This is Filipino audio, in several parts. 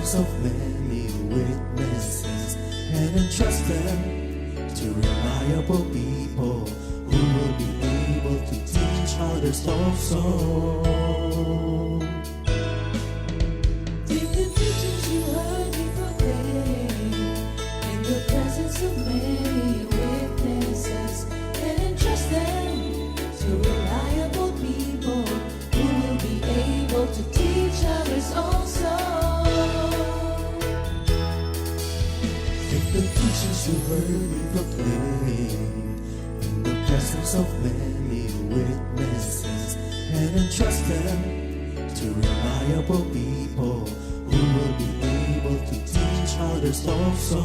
presence of many witnesses and entrust them to reliable people who will be able to teach others also. Take the teachings you heard me proclaim in the presence of many witnesses and entrust them to reliable people who will be able to teach others also. Take the teachings you heard me proclaim in the presence of many witnesses and entrust them to reliable people who will be able to teach others also.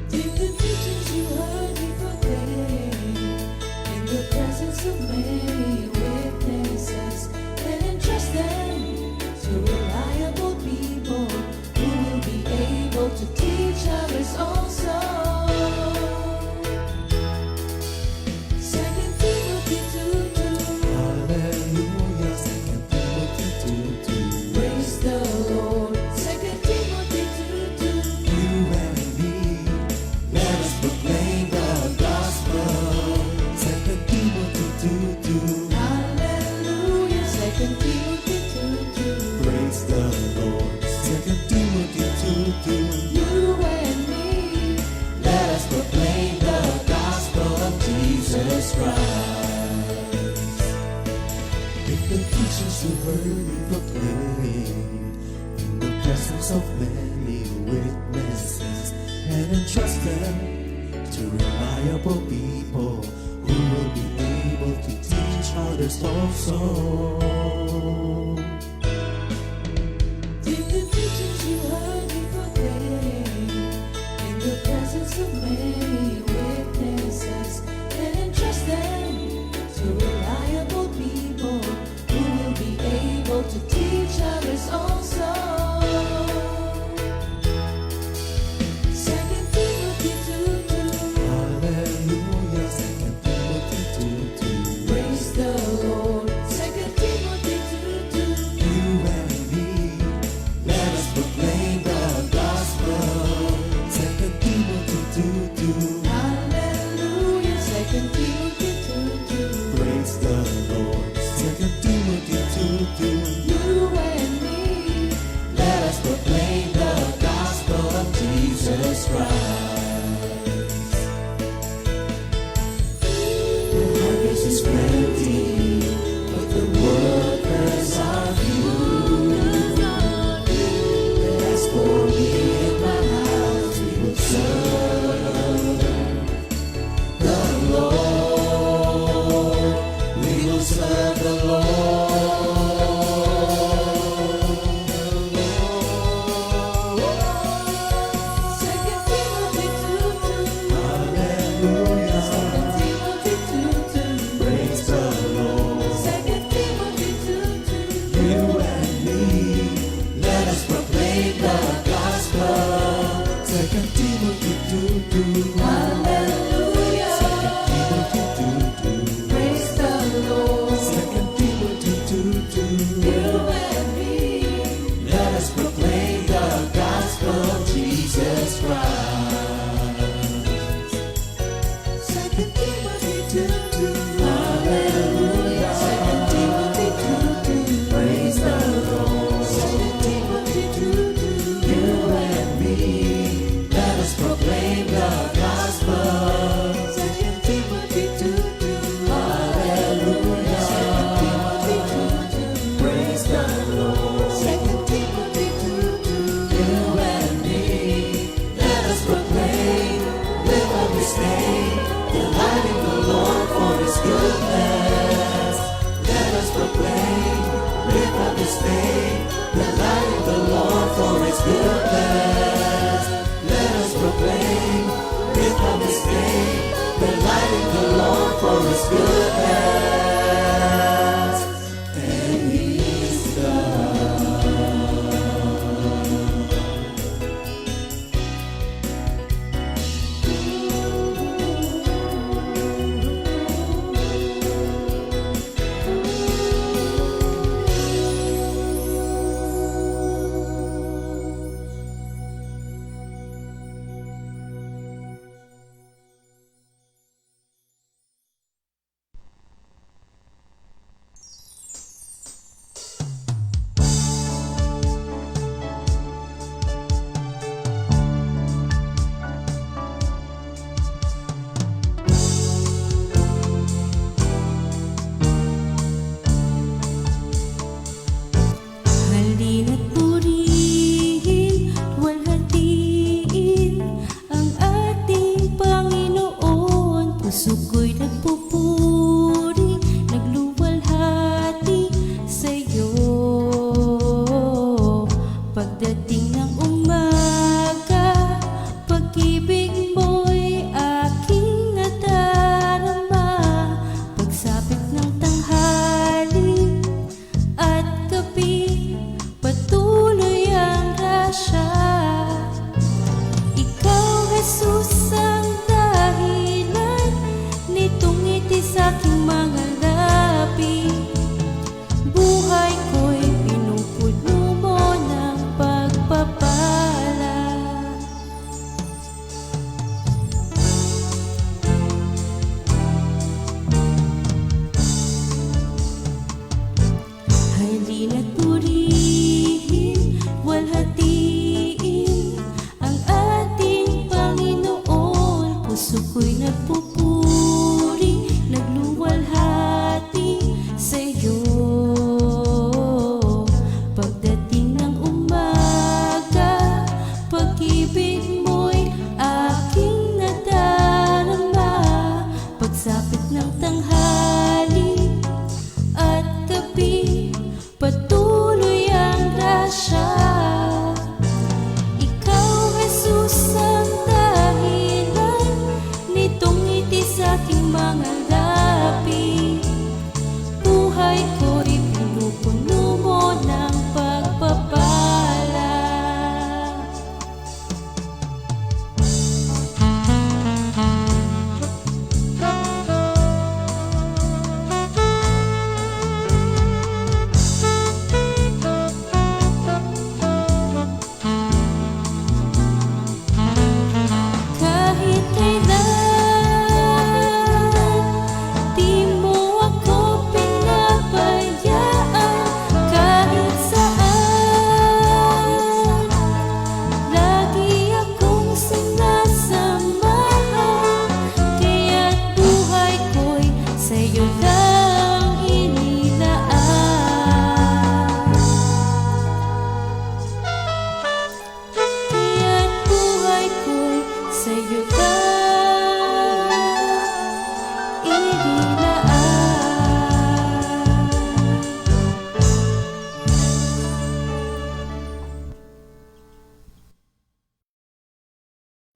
Take the teachings you heard me proclaim in the presence of many witnesses and entrust them to reliable people who will be able to teach others also. 2 Timothy 2:2. Hallelujah, 2 Timothy 2:2. Praise the Lord. 2 Timothy 2:2. You and me, let us proclaim the gospel. 2 Timothy 2:2. Hallelujah. 2 Timothy 2:2. Praise the Lord. 2 Timothy 2:2. You and me, Let us proclaim the gospel of Jesus Christ. Take the teachings you heard me proclaim in the presence of many witnesses and entrust them to reliable people who will be able to teach others also. take the teachings you heard me proclaim in the presence of many witnesses and entrust them to reliable people who will be able to teach others also. 2 Timothy 2:2. Hallelujah, 2 Timothy 2:2. Praise the Lord. 2 Timothy 2:2. You and me, let us proclaim the gospel. 2 Timothy 2:2. Hallelujah. 2 Timothy 2:2. Praise the Lord. 2 Timothy 2:2. You and me, Let us proclaim the gospel of Jesus Christ. The harvest is plenty, but the workers are few. As for me and my house, we will serve the Lord. We will serve the Lord. 2 Timothy 2:2. Hallelujah. 2 Timothy 2:2. Praise the Lord. 2 Timothy 2:2. You and me, let us proclaim the gospel. 2 Timothy 2:2. Hallelujah. 2 Timothy 2:2. Praise the Lord. 2 Timothy 2:2. You and me, Let us proclaim the gospel of Jesus Christ. 2 Timothy 2:2. Hallelujah. 2 Timothy 2:2. Praise the Lord. 2 Timothy 2:2. You and me, let us proclaim the gospel. 2 Timothy 2:2. Hallelujah. 2 Timothy 2:2. Praise the Lord. 2 Timothy 2:2. You and me, let us proclaim, live up His name, delighting the Lord for His goodness. Let us proclaim, live up His name, delighting the Lord for His goodness. Let us proclaim, live up His name, delighting the Lord for His goodness. And He's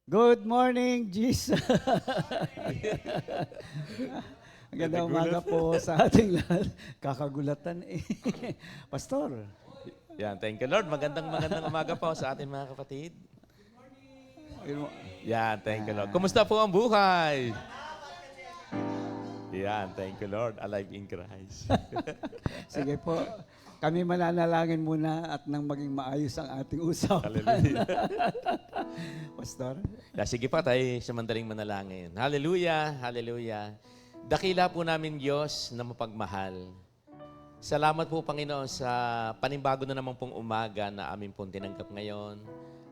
Good morning, Jesus. Magandang umaga po sa ating lahat. Kakagulatan eh. Pastor. Yan, thank you Lord. Magandang umaga po sa ating mga kapatid. Yan, thank you Lord. Kumusta po ang buhay? Yan, thank you Lord. Alive in Christ. Sige po. Kami mananalangin muna at nang maging maayos ang ating usapan. Hallelujah. Pastor. Sige pa tayo samandaling manalangin. Hallelujah, hallelujah. Dakila po namin Diyos na mapagmahal. Salamat po Panginoon sa panimbago na naman pong umaga na amin pong tinanggap ngayon.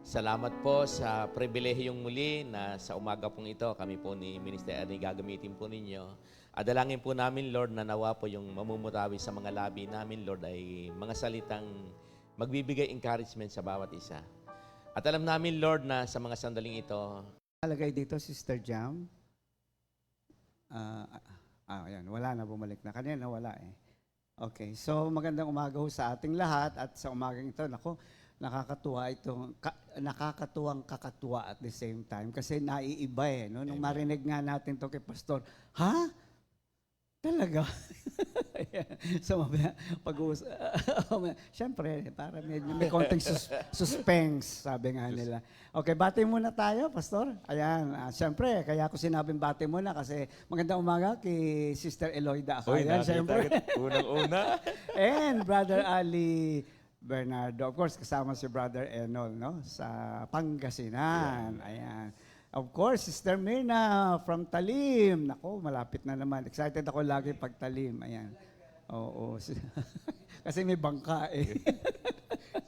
Salamat po sa pribilehiyong muli na sa umaga pong ito kami po ni Minister Ernie gagamitin po ninyo. Adalangin po namin, Lord, na nawa po yung mamumutawi sa mga labi namin, Lord, ay mga salitang magbibigay encouragement sa bawat isa. At alam namin, Lord, na sa mga sandaling ito, Alagay dito, Sister Jam. Ayan, wala na, bumalik na. Kanina wala eh. Okay, so magandang umaga ho sa ating lahat at sa umagang ito, nako, nakakatuwang kakatuwa at the same time kasi naiiba eh. No? Nung marinig nga natin to kay Pastor, ha? Talaga? So, pag-uusap. Siyempre, para may konting suspense, sabi nga nila. Okay, bati muna tayo, Pastor. Ayan, siyempre, kaya ako sinabing bati muna kasi magandang umaga kay Sister Eloida Acayan, siyempre. Unang-una. And Brother Ali Bernardo. Of course, kasama si Brother Enol, no? Sa Pangasinan. Ayan. Of course, Sister Mirna from Talim. Nako, malapit na naman. Excited ako lagi pag Talim. Ayan. Oo. Kasi may bangka eh.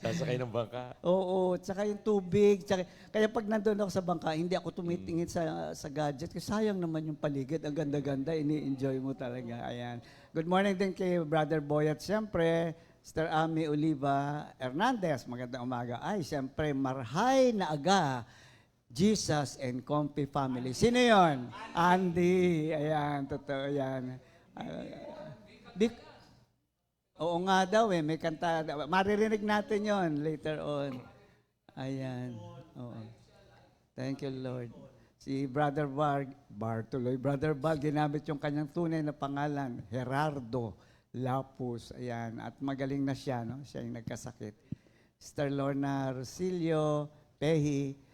Sasakay ng bangka. Oo. Tsaka yung tubig. Kaya pag nandun ako sa bangka, hindi ako tumitingin sa gadget. Kasi sayang naman yung paligid. Ang ganda-ganda. Ini-enjoy mo talaga. Ayan. Good morning din kay Brother Boyat. Siyempre, Sister Ami Oliva Hernandez. Magandang umaga. Ay, siyempre, marhay na aga. Jesus and Comfy Family. Sino yon? Andy. Ayan, totoo yan. Oo nga daw eh, may kanta. Maririnig natin yon later on. Ayan. Oo. Thank you, Lord. Si Brother Bartuloy. Brother Bar, ginamit yung kanyang tunay na pangalan, Gerardo Lapus. Ayan. At magaling na siya, no? Siya yung nagkasakit. Sister Lorna Rosilio, Pehi,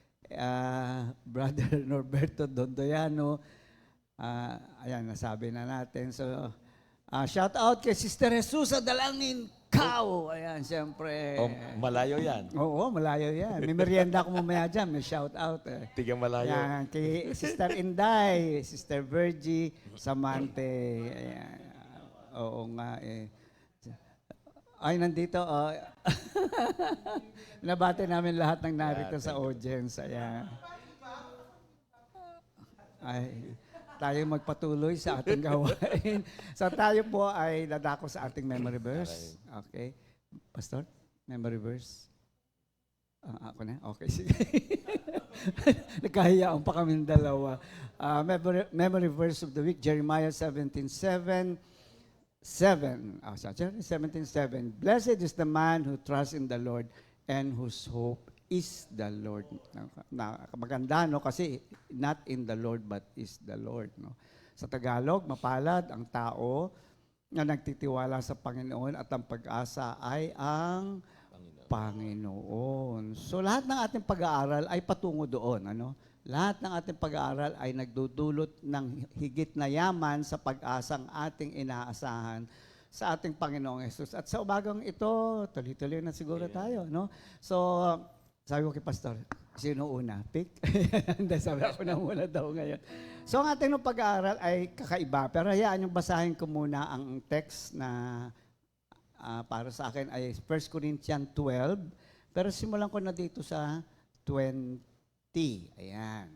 Brother Norberto Dondoyano, ayan, nasabi na natin. So, shout out kay Sister Jesus sa Dalangin Kao. Ayan, siyempre. Oh, malayo yan. Oo, malayo yan. May merienda ako mamaya dyan, may shout out. Tigang malayo. Ayan, kay Sister Inday, Sister Virgie Samante. Ayan. Oo nga eh. Ay, nandito. Nabati namin lahat ng narito sa audience. Ayan. Ay, tayo magpatuloy sa ating gawain. So tayo po ay dadako sa ating memory verse. Okay. Pastor, memory verse. Ako na? Okay, sige. Nagkahiyaan pa kami dalawa. Memory verse of the week, Jeremiah 17:7. 17:7. Blessed is the man who trusts in the Lord and whose hope is the Lord. Maganda, no? Kasi not in the Lord, but is the Lord. No? Sa Tagalog, mapalad ang tao na nagtitiwala sa Panginoon at ang pag-asa ay ang Panginoon. So lahat ng ating pag-aaral ay patungo doon. Ano? Lahat ng ating pag-aaral ay nagdudulot ng higit na yaman sa pag-asang ating inaasahan sa ating Panginoong Yesus. At sa umagang ito, tuloy-tuloy na siguro tayo. No? So, sabi ko kay Pastor, sino una? Pick? Hindi, sabi ako na muna daw ngayon. So, ang ating pag-aaral ay kakaiba. Pero hayaan yung basahin ko muna ang text na para sa akin ay 1 Corinthians 12. Pero simulan ko na dito sa 20. Ayan.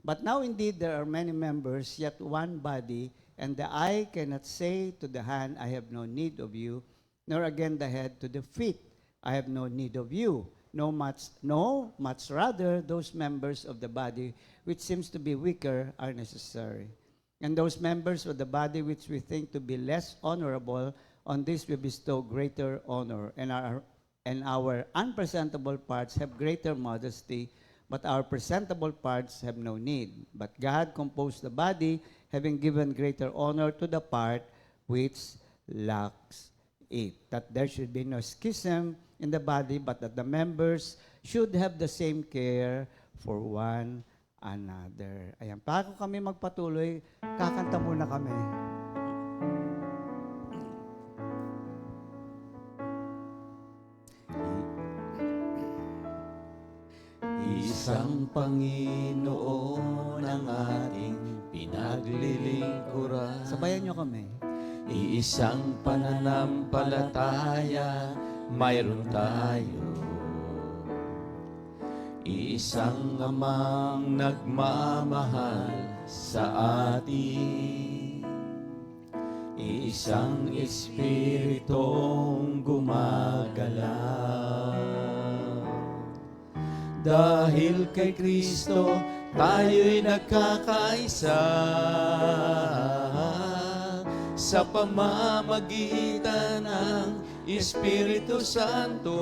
But now indeed there are many members, yet one body, and the eye cannot say to the hand, I have no need of you, nor again the head to the feet, I have no need of you. much rather those members of the body which seems to be weaker are necessary. And those members of the body which we think to be less honorable, on this we bestow greater honor, and our unpresentable parts have greater modesty, but our presentable parts have no need. But God composed the body, having given greater honor to the part which lacks it. That there should be no schism in the body, but that the members should have the same care for one another. Ayan, bago kami magpatuloy, kakanta muna kami. Isang Panginoon ang ating pinaglilingkuran. Sabayan nyo kami. Iisang pananampalataya mayroon tayo. Iisang amang nagmamahal sa atin. Iisang Espiritong gumagalaw. Dahil kay Kristo, tayo'y nagkakaisa sa pamamagitan ng Espiritu Santo.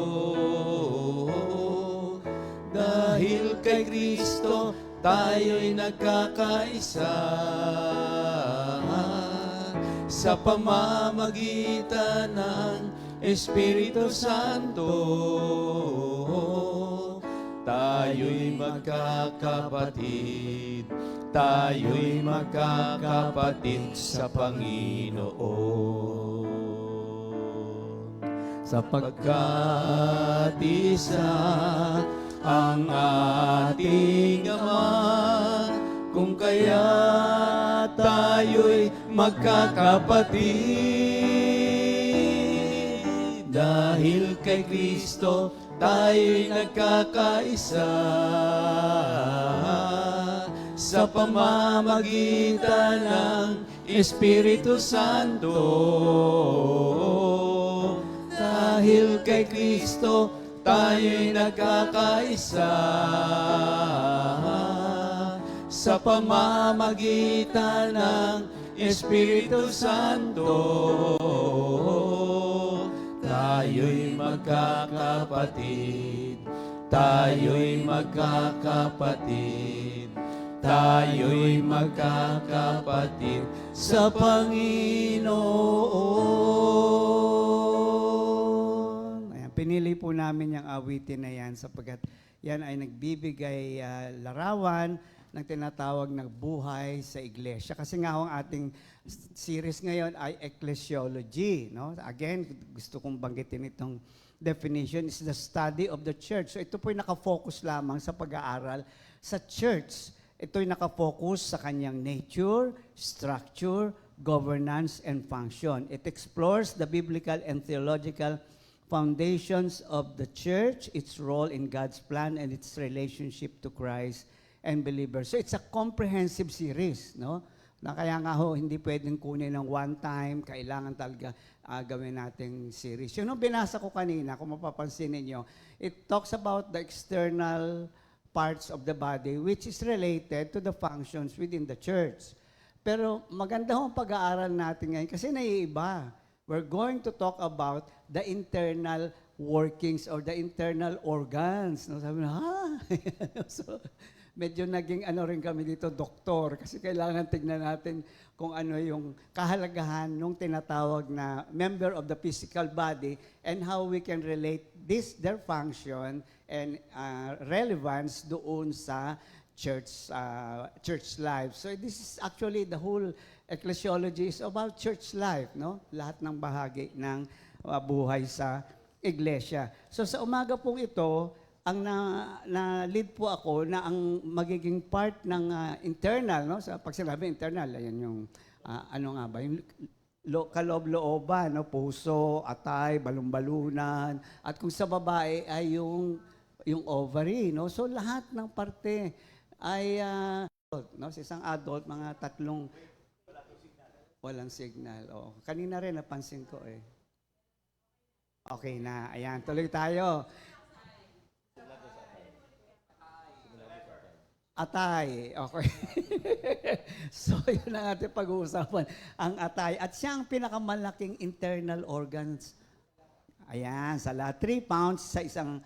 Dahil kay Kristo, tayo'y nagkakaisa sa pamamagitan ng Espiritu Santo. Tayo'y magkakapatid, tayo'y magkakapatid sa Panginoon. Sapagkat isa ang ating Ama, kung kaya tayo'y magkakapatid. Dahil kay Kristo, tayo'y nagkakaisa sa pamamagitan ng Espiritu Santo. Dahil kay Kristo, tayo'y nagkakaisa sa pamamagitan ng Espiritu Santo. Tayo'y magkakapatid, tayo'y magkakapatid, tayo'y magkakapatid sa Panginoon. Ayan, pinili po namin yung awitin na yan sapagkat yan ay nagbibigay larawan ng tinatawag na buhay sa iglesia. Kasi nga ang ating series ngayon ay ecclesiology. No? Again, gusto kong banggitin itong definition is the study of the church. So ito po'y nakafocus lamang sa pag-aaral sa church. Ito'y nakafocus sa kanyang nature, structure, governance, and function. It explores the biblical and theological foundations of the church, its role in God's plan, and its relationship to Christ and believers. So it's a comprehensive series, no? Na kaya nga ho, hindi pwedeng kunin ng one time, kailangan talaga gawin nating series. Yung binasa ko kanina, kung mapapansin ninyo, it talks about the external parts of the body which is related to the functions within the church. Pero maganda ho ang pag-aaral natin ngayon kasi naiiba. We're going to talk about the internal workings or the internal organs. No? Sabi na, So, medyo naging rin kami dito, doktor, kasi kailangan tignan natin kung ano yung kahalagahan ng tinatawag na member of the physical body and how we can relate their function and relevance doon sa church life. So this is actually the whole ecclesiology is about church life, no? Lahat ng bahagi ng buhay sa iglesia. So sa umaga pong ito, ang na-lead po ako na ang magiging part ng internal, no? Sa pag sinabi internal, ayan yung ano nga ba, yung kaloob-looban, no? Puso, atay, balon-balunan, at kung sa babae ay yung ovary, no? So lahat ng parte ay no? Sa isang adult, mga 3 walang signal. Oh, kanina rin napansin ko eh. Okay na, ayan, tuloy tayo. Atay. Okay. So, yun ang ating pag-uusapan. Ang atay. At siya ang pinakamalaking internal organs. Ayan, sa lahat. 3 pounds sa isang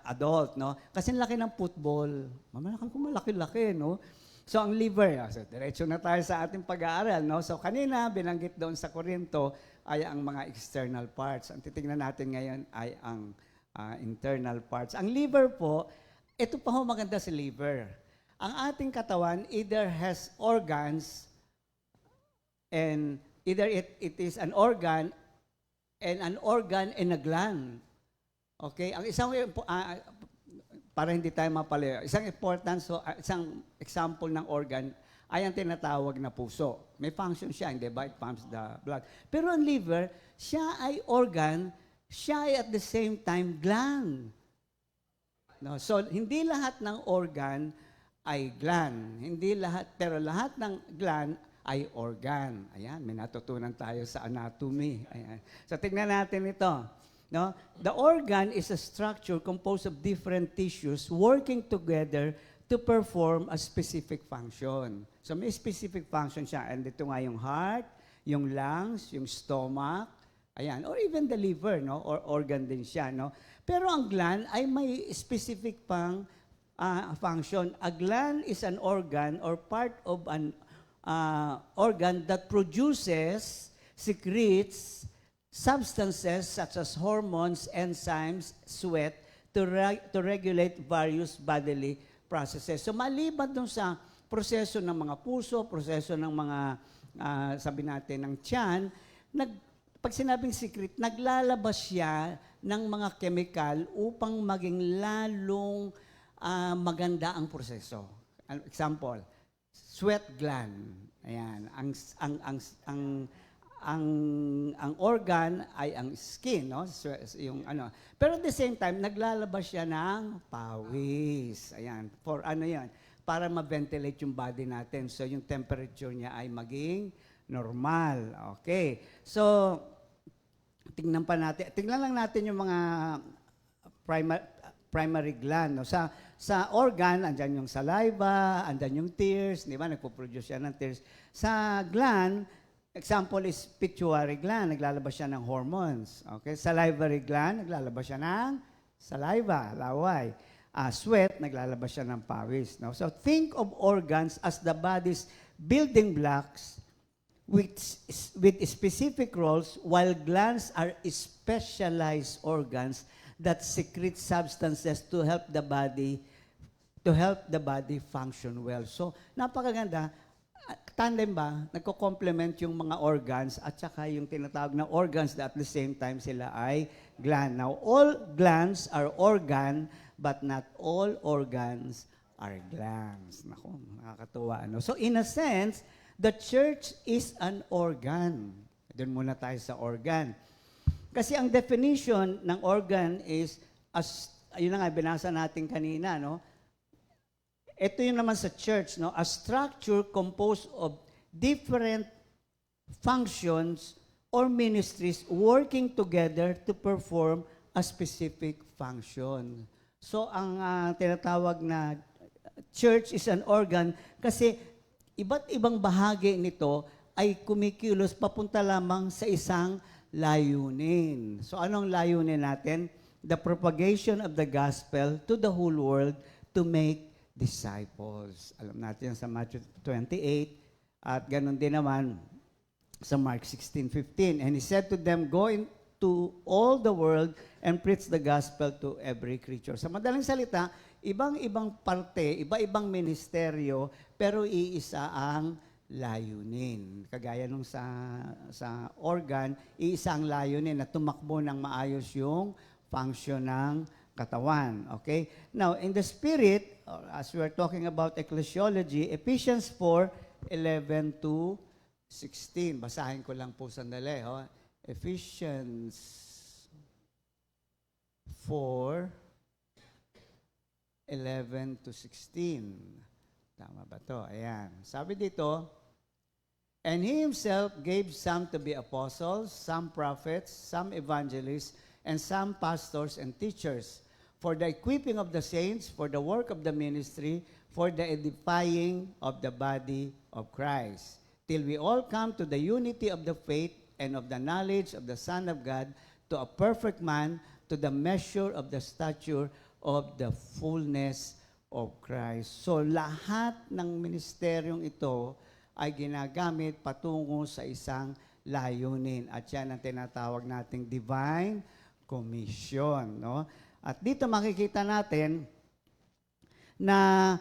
adult, no? Kasi ang laki ng football. Malaki-laki, no? So, ang liver, so, diretso na tayo sa ating pag-aaral, no? So, kanina, binanggit doon sa Korinto, ay ang mga external parts. Ang titingnan natin ngayon ay ang internal parts. Ang liver po, ito pa ho maganda sa liver. Ang ating katawan either has organs and either it is an organ and a gland. Okay? Ang isang para hindi tayo mapalayo, isang isang example ng organ ay ang tinatawag na puso. May function siya, hindi ba? It pumps the blood. Pero ang liver, siya ay organ, siya ay at the same time gland. No? So, hindi lahat ng organ ay gland. Pero lahat ng gland ay organ. Ayan, may natutunan tayo sa anatomy. Ayan. So, tignan natin ito. No? The organ is a structure composed of different tissues working together to perform a specific function. So, may specific function siya. And ito nga yung heart, yung lungs, yung stomach, ayan, or even the liver, no? Or organ din siya, no? Pero ang gland ay may specific pang function. A gland is an organ or part of an organ that produces, secretes substances such as hormones, enzymes, sweat to regulate various bodily processes. So maliban dun sa proseso ng mga puso, proseso ng mga, sabi natin, ng tiyan, pag sinabing secret, naglalabas siya ng mga chemical upang maging lalong maganda ang proseso. Example, sweat gland. Ayan, ang organ ay ang skin, no? Yung ano. Pero at the same time, naglalabas siya ng pawis. Ayan, for ano 'yan? Para ma-ventilate yung body natin. So yung temperature niya ay maging normal. Okay. So tingnan lang natin yung mga primary gland, no? Sa organ, andyan yung saliva, andyan yung tears, di ba? Nagpo-produce siya ng tears. Sa gland, example is pituitary gland, naglalabas siya ng hormones. Okay? Salivary gland, naglalabas siya ng saliva, laway. Sweat, naglalabas siya ng pawis. No? So think of organs as the body's building blocks with specific roles, while glands are specialized organs that secrete substances to help the body function well. So napakaganda. Tandem ba, nagko-complement yung mga organs at saka yung tinatawag na organs that at the same time sila ay gland. Now, all glands are organ, but not all organs are glands. Naku, nakakatuwa. Ano? So, in a sense, the church is an organ. Doon muna tayo sa organ. Kasi ang definition ng organ is, yun na nga, binasa natin kanina, no? Ito yun naman sa church, no? A structure composed of different functions or ministries working together to perform a specific function. So, ang tinatawag na church is an organ kasi iba't ibang bahagi nito ay kumikilos papunta lamang sa isang layunin. So, anong layunin natin? The propagation of the gospel to the whole world to make disciples. Alam natin sa Matthew 28 at ganun din naman sa Mark 16:15. And he said to them, go into all the world and preach the gospel to every creature. Sa madaling salita, ibang-ibang parte, iba-ibang ministeryo, pero iisa ang layunin. Kagaya nung sa organ, iisa ang layunin na tumakbo ng maayos yung function ng katawan. Okay? Now, in the spirit, as we are talking about ecclesiology, Ephesians 4:11 to 16. Basahin ko lang po sandali. Oh. Ephesians 4:11 to 16. Tama ba to? Ayan. Sabi dito, and he himself gave some to be apostles, some prophets, some evangelists, and some pastors and teachers for the equipping of the saints, for the work of the ministry, for the edifying of the body of Christ, till we all come to the unity of the faith and of the knowledge of the Son of God, to a perfect man, to the measure of the stature of the fullness of Christ. So lahat ng ministeryong ito ay ginagamit patungo sa isang layunin. At yan ang tinatawag nating divine commission. No? At dito makikita natin na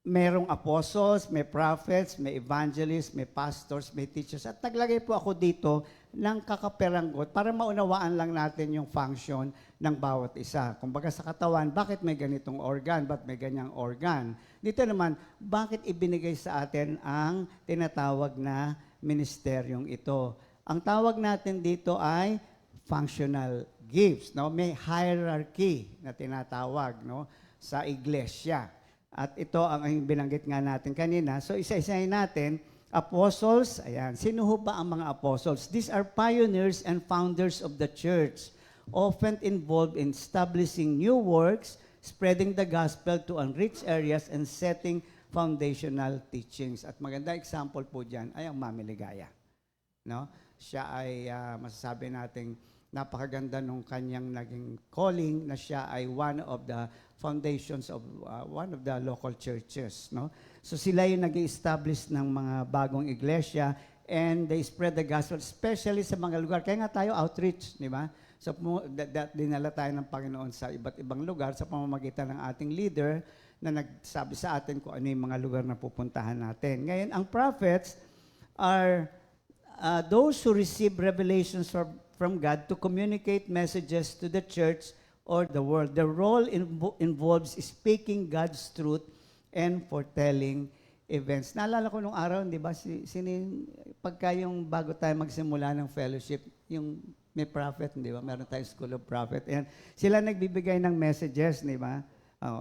merong apostles, may prophets, may evangelists, may pastors, may teachers. At naglagay po ako dito ng kakaperanggot para maunawaan lang natin yung function ng bawat isa. Kumbaga sa katawan, bakit may ganitong organ? Bakit may ganyang organ? Dito naman, bakit ibinigay sa atin ang tinatawag na ministeryong ito? Ang tawag natin dito ay functional gifts. No? May hierarchy na tinatawag, no? Sa iglesia. At ito ang binanggit nga natin kanina. So isa-isahin natin. Apostles, ayan. Sino ho ba ang mga apostles? These are pioneers and founders of the church, often involved in establishing new works, spreading the gospel to unreached areas, and setting foundational teachings. At maganda example po dyan ay ang Mami Ligaya. No? Siya ay, masasabi nating, napakaganda nung kanyang naging calling na siya ay one of the foundations of one of the local churches. No? So sila yung nag-establish ng mga bagong iglesia and they spread the gospel, especially sa mga lugar. Kaya nga tayo outreach, di ba? So dinala tayo ng Panginoon sa iba't ibang lugar sa pamamagitan ng ating leader na nagsabi sa atin kung ano yung mga lugar na pupuntahan natin. Ngayon, ang prophets are those who receive revelations from God to communicate messages to the church or the world. The role involves speaking God's truth and foretelling events. Naalala ko nung araw, di ba, pagka yung bago tayo magsimula ng fellowship, yung may prophet, di ba, meron tayong School of Prophet, and sila nagbibigay ng messages, di ba?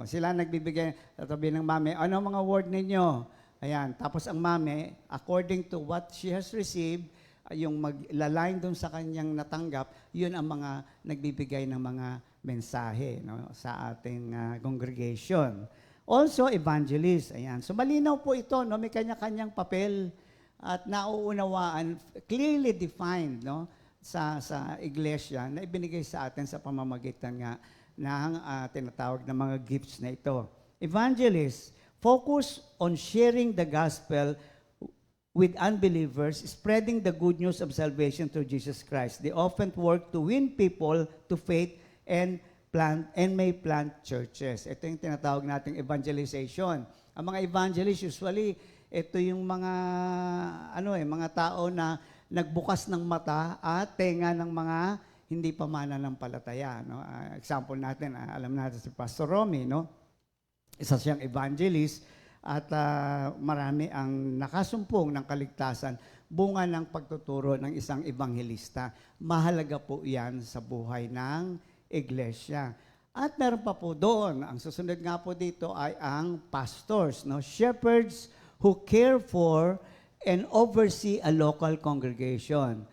Sila nagbibigay, tatabi ng mami, ano mga word ninyo? Ayan, tapos ang mami, according to what she has received, yung maglaline doon sa kanyang natanggap, yun ang mga nagbibigay ng mga mensahe, no, sa ating congregation. Also, evangelist. Ayan. So malinaw po ito, no, may kanya-kanyang papel at nauunawaan, clearly defined, no, sa iglesia na ibinigay sa atin sa pamamagitan nga ng tinatawag na mga gifts na ito. Evangelists focus on sharing the gospel with unbelievers, spreading the good news of salvation through Jesus Christ. They often work to win people to faith and may plant churches. Ito yung tinatawag nating evangelization. Ang mga evangelists usually, ito yung mga mga tao na nagbukas ng mata at tenga ng mga hindi pa mananampalataya, no? Example natin, alam natin si Pastor Romy, no? Isa siyang evangelist at marami ang nakasumpong ng kaligtasan, bunga ng pagtuturo ng isang ebanghelista. Mahalaga po yan sa buhay ng iglesia. At meron pa po doon, ang susunod nga po dito ay ang pastors, no? Shepherds who care for and oversee a local congregation.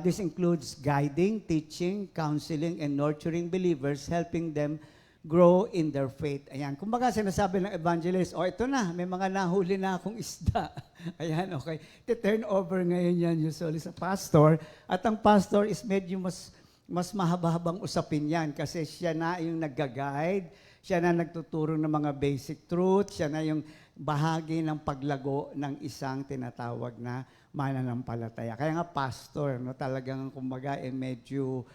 This includes guiding, teaching, counseling, and nurturing believers, helping them grow in their faith. Ayan. Kumbaga sinasabi ng evangelist, ito na, may mga nahuli na akong isda. Ayan, okay. Turn over ngayon yan usually sa pastor. At ang pastor is medyo mas mahaba-habang usapin yan kasi siya na yung nag-guide, siya na nagtuturo ng mga basic truth, siya na yung bahagi ng paglago ng isang tinatawag na mananampalataya. Kaya nga pastor, no, talagang kumbaga medyo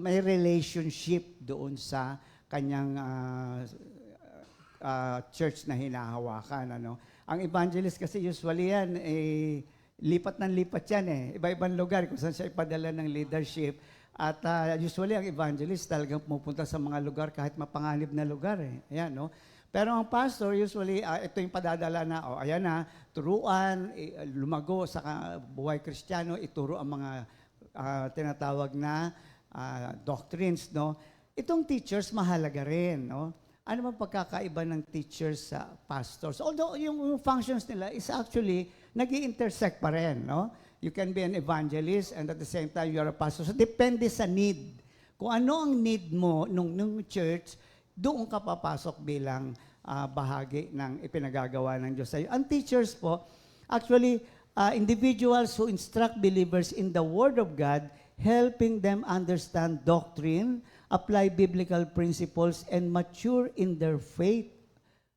may relationship doon sa kanyang church na hinahawakan. Ano? Ang evangelist kasi usually yan, lipat ng lipat yan Iba-ibang lugar kung saan siya ipadala ng leadership. At usually ang evangelist talagang pumupunta sa mga lugar kahit mapanganib na lugar Ayan, no? Pero ang pastor, usually, ito yung padadala na, ayan na, turuan, lumago sa buhay Kristiyano, ituro ang mga tinatawag na doctrines, no? Itong teachers, mahalaga rin, no? Ano bang pagkakaiba ng teachers sa pastors? Although yung functions nila is actually nag-i-intersect pa rin, no? You can be an evangelist and at the same time you're a pastor. So depende sa need Kung ano ang need mo nung church, doon ka papasok bilang bahagi ng ipinagagawa ng Diyos sa'yo. Ang teachers po, actually, individuals who instruct believers in the Word of God, helping them understand doctrine, apply biblical principles, and mature in their faith.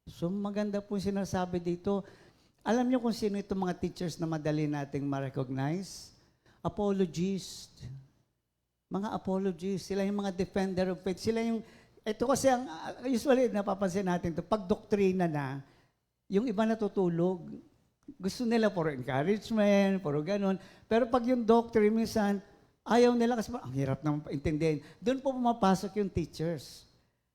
So maganda po sinasabi dito. Alam niyo kung sino itong mga teachers na madali nating ma-recognize? Apologists. Mga apologists, sila yung mga defender of faith. Sila yung, ito kasi ang, usually napapansin natin ito, pag doktrina na, yung iba natutulog. Gusto nila for encouragement, for ganun. Pero pag yung doctrine, minsan, ayaw nila kasi ang hirap naman intindihin. Doon po pumapasok yung teachers.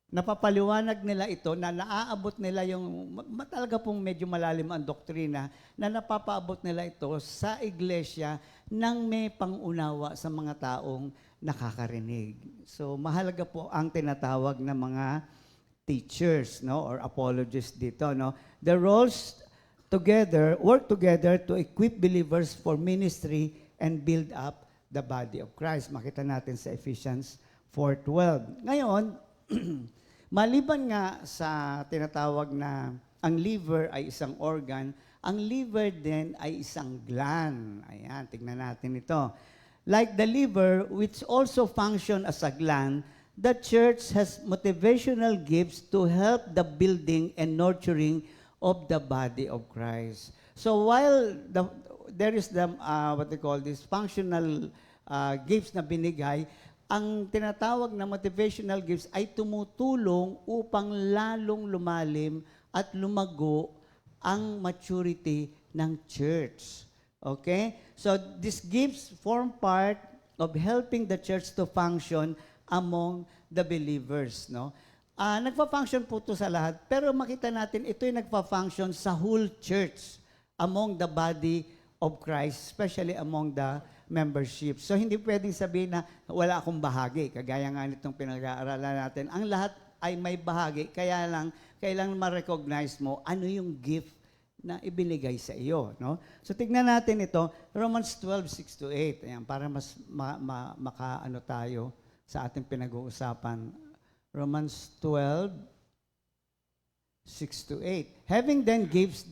Napapaliwanag nila ito na naaabot nila yung, talaga pong medyo malalim ang doktrina, na napapaabot nila ito sa iglesia nang may pangunawa sa mga taong nakakarinig. So mahalaga po ang tinatawag na mga teachers, no, or apologists dito, no. The roles together, work together to equip believers for ministry and build up the body of Christ. Makita natin sa Ephesians 4:12. Ngayon, maliban nga sa tinatawag na ang liver ay isang organ, ang liver din ay isang gland. Ayan, tingnan natin ito. Like the liver, which also function as a gland, the church has motivational gifts to help the building and nurturing of the body of Christ. So while there is the, what they call this, functional gifts na binigay, ang tinatawag na motivational gifts ay tumutulong upang lalong lumalim at lumago ang maturity ng church. Okay? So these gifts form part of helping the church to function among the believers, no? Nagpa-function po ito sa lahat, pero makita natin ito yung nagpa-function sa whole church among the body of Christ, especially among the membership. So hindi pwedeng sabihin na wala akong bahagi, kagaya nga nitong pinag-aaralan natin. Ang lahat ay may bahagi, kaya lang kailangan ma-recognize mo ano yung gift na ibinigay sa iyo, no? So tignan natin ito, Romans 12:6-8. Ayan, para mas makaano tayo sa ating pinag-uusapan. Romans 12:6-8. Having then gifts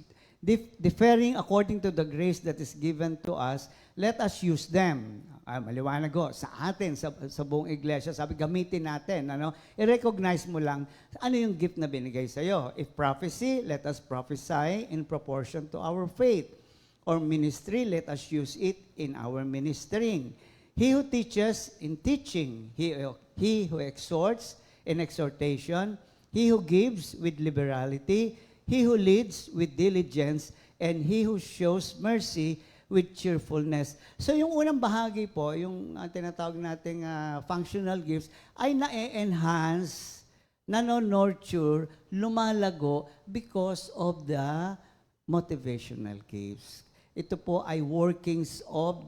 differing according to the grace that is given to us, let us use them. Maliwanag ko, sa atin, sa buong iglesia, sabi, gamitin natin. Ano? I-recognize mo lang, ano yung gift na binigay sa'yo. If prophecy, let us prophesy in proportion to our faith. Or ministry, let us use it in our ministering. He who teaches, in teaching. He who exhorts, in exhortation. He who gives, with liberality. He who leads, with diligence. And he who shows mercy, with cheerfulness. So yung unang bahagi po, yung tinatawag nating functional gifts, ay na-enhance, nano-nurture, lumalago because of the motivational gifts. Ito po ay workings of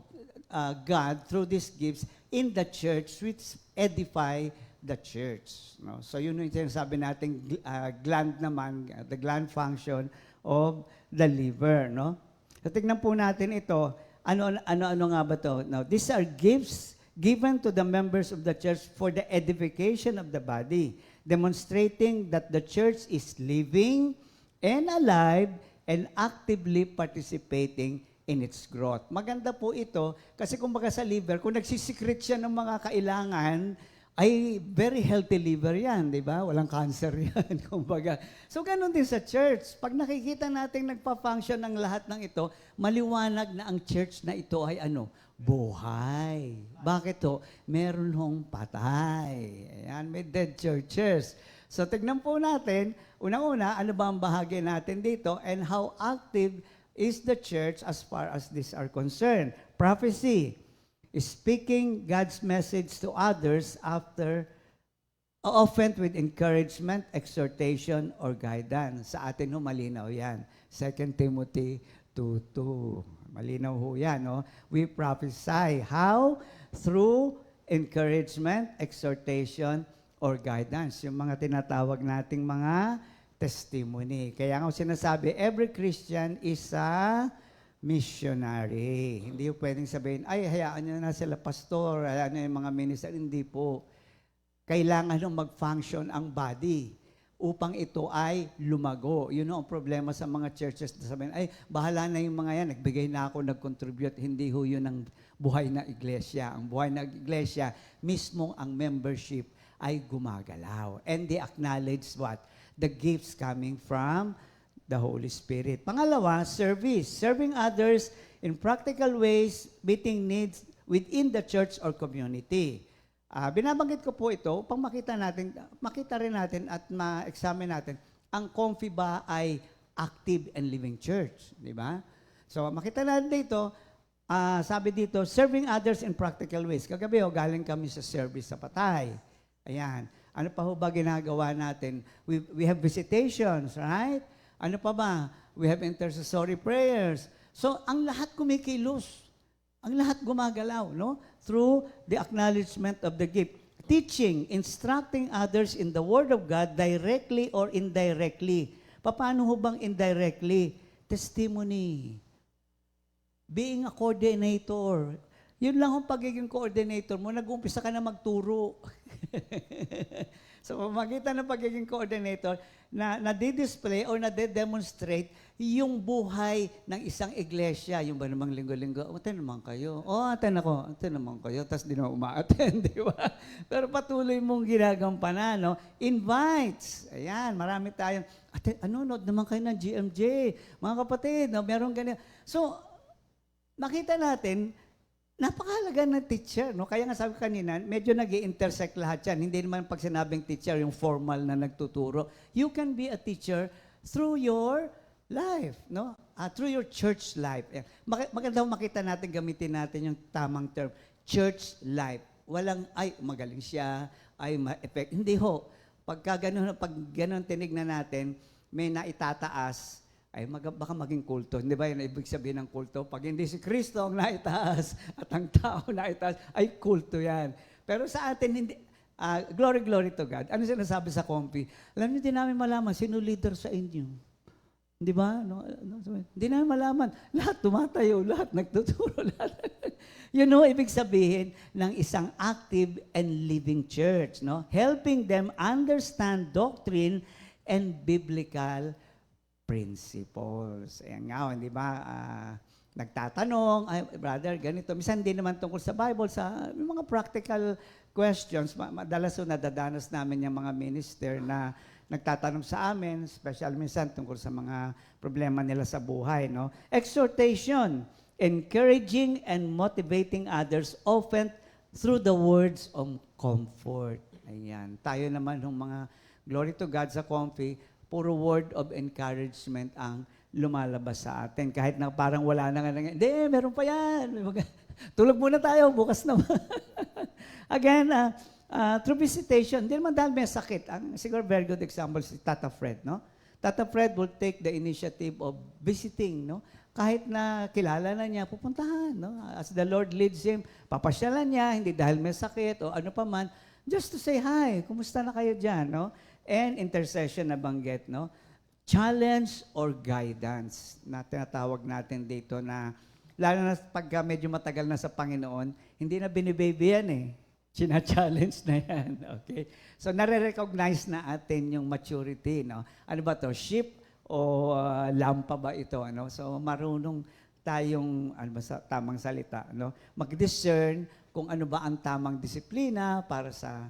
God through these gifts in the church which edify the church. No? So yun yung sinasabi nating gland naman, the gland function of the liver, no? So tignan po natin ito. Ano nga ba ito? Now, these are gifts given to the members of the church for the edification of the body, demonstrating that the church is living and alive and actively participating in its growth. Maganda po ito kasi kumbaga sa liver, kung nagsisikret siya ng mga kailangan, ay very healthy liver yan, di ba? Walang cancer yan, kumbaga. So, ganun din sa church. Pag nakikita natin nagpa-function ng lahat ng ito, maliwanag na ang church na ito ay ano? Buhay. Bakit to? Meron hong patay. Ayan, may dead churches. So, tignan po natin, unang-una, ano ba ang bahagi natin dito and how active is the church as far as these are concerned. Prophecy. Speaking God's message to others often with encouragement, exhortation, or guidance. Sa atin ho, malinaw yan. 2 Timothy 2:2. Malinaw ho yan, no? We prophesy. How? Through encouragement, exhortation, or guidance. Yung mga tinatawag nating mga testimony. Kaya nga sinasabi, every Christian is a missionary. Hindi po pwedeng sabihin, ay, hayaan nyo na sila pastor, hayaan nyo yung mga minister. Hindi po. kailangan nung mag-function ang body upang ito ay lumago. Yun ang problema sa mga churches na sabihin, ay, bahala na yung mga yan, nagbigay na ako, nag-contribute. Hindi ho yun ang buhay na iglesia. Ang buhay na iglesia, mismo ang membership ay gumagalaw. And they acknowledge what? The gifts coming from the Holy Spirit. Pangalawa, service. Serving others in practical ways, meeting needs within the church or community. Binabanggit ko po ito upang makita rin natin at ma-examine natin, ang Comfy ba ay active and living church? Di ba? So, makita natin dito, sabi dito, serving others in practical ways. Kagabi, galing kami sa service sa Patay. Ayan. Ano pa ho ba ginagawa natin? We have visitations, right? Ano pa ba? We have intercessory prayers. So, ang lahat kumikilos. Ang lahat gumagalaw, no? Through the acknowledgement of the gift. Teaching, instructing others in the Word of God directly or indirectly. Paano ho bang indirectly? Testimony. Being a coordinator. Yun lang ang pagiging coordinator mo, nag-uumpisa ka na magturo. So, makita ng pagiging coordinator na nadi-display or nade-demonstrate yung buhay ng isang iglesia. Yung ba namang linggo-linggo, atin naman kayo. Atin naman kayo. Tapos di naman uma-attend, di ba? Pero patuloy mong ginagampanan, no? Invites. Ayan, marami tayong, nood naman kayo ng GMJ. Mga kapatid, no? Meron ganyan. So, makita natin, napakahalaga ng teacher, no? Kaya nga sabi ko kanina, medyo nag-i-intersect lahat yan. Hindi naman pag sinabing teacher, yung formal na nagtuturo. You can be a teacher through your life, no? Through your church life. Maganda makita natin, gamitin natin yung tamang term, church life. Walang, ay, magaling siya, ay, ma-effect. Hindi ho. Pag ganun tinignan natin, may naitataas, ay baka maging kulto. Hindi ba yun ibig sabihin ng kulto? Pag hindi si Kristo ang naitaas at ang tao naitaas, ay kulto yan. Pero sa atin, hindi, glory to God. Ano sinasabi sa Comfy? Alam niyo, hindi namin malaman sino leader sa inyo. Di ba? Hindi namin malaman. Lahat tumatayo, lahat nagtuturo, lahat. You know, ibig sabihin ng isang active and living church, no? Helping them understand doctrine and biblical principles. Ayan nga, di ba? Nagtatanong, ay, brother, ganito. Minsan hindi naman tungkol sa Bible, sa mga practical questions. Madalas nadadanas namin yung mga minister na nagtatanong sa amin, special minsan tungkol sa mga problema nila sa buhay. No? Exhortation, encouraging and motivating others, often through the words of comfort. Ayan. Tayo naman ng mga glory to God sa Comfy, puro word of encouragement ang lumalabas sa atin. Kahit na parang wala na nga, hindi, meron pa yan. Tulog muna tayo, bukas naman. Again, through visitation, hindi naman dahil may sakit. Siguro very good example si Tata Fred, no? Tata Fred will take the initiative of visiting, no? Kahit na kilala na niya, pupuntahan, no? As the Lord leads him, papasyalan niya, hindi dahil may sakit o ano pa man, just to say hi, kumusta na kayo dyan, no? And intercession na banggit, no? Challenge or guidance na tinatawag natin dito na, lalo na pagka medyo matagal na sa Panginoon, hindi na binibaby yan eh. China-challenge na yan, okay? So, nare-recognize na atin yung maturity, no? Ano ba to? Sheep o lamb pa ba ito, ano? So, marunong tayong, ano ba sa tamang salita, no? Mag-discern kung ano ba ang tamang disiplina para sa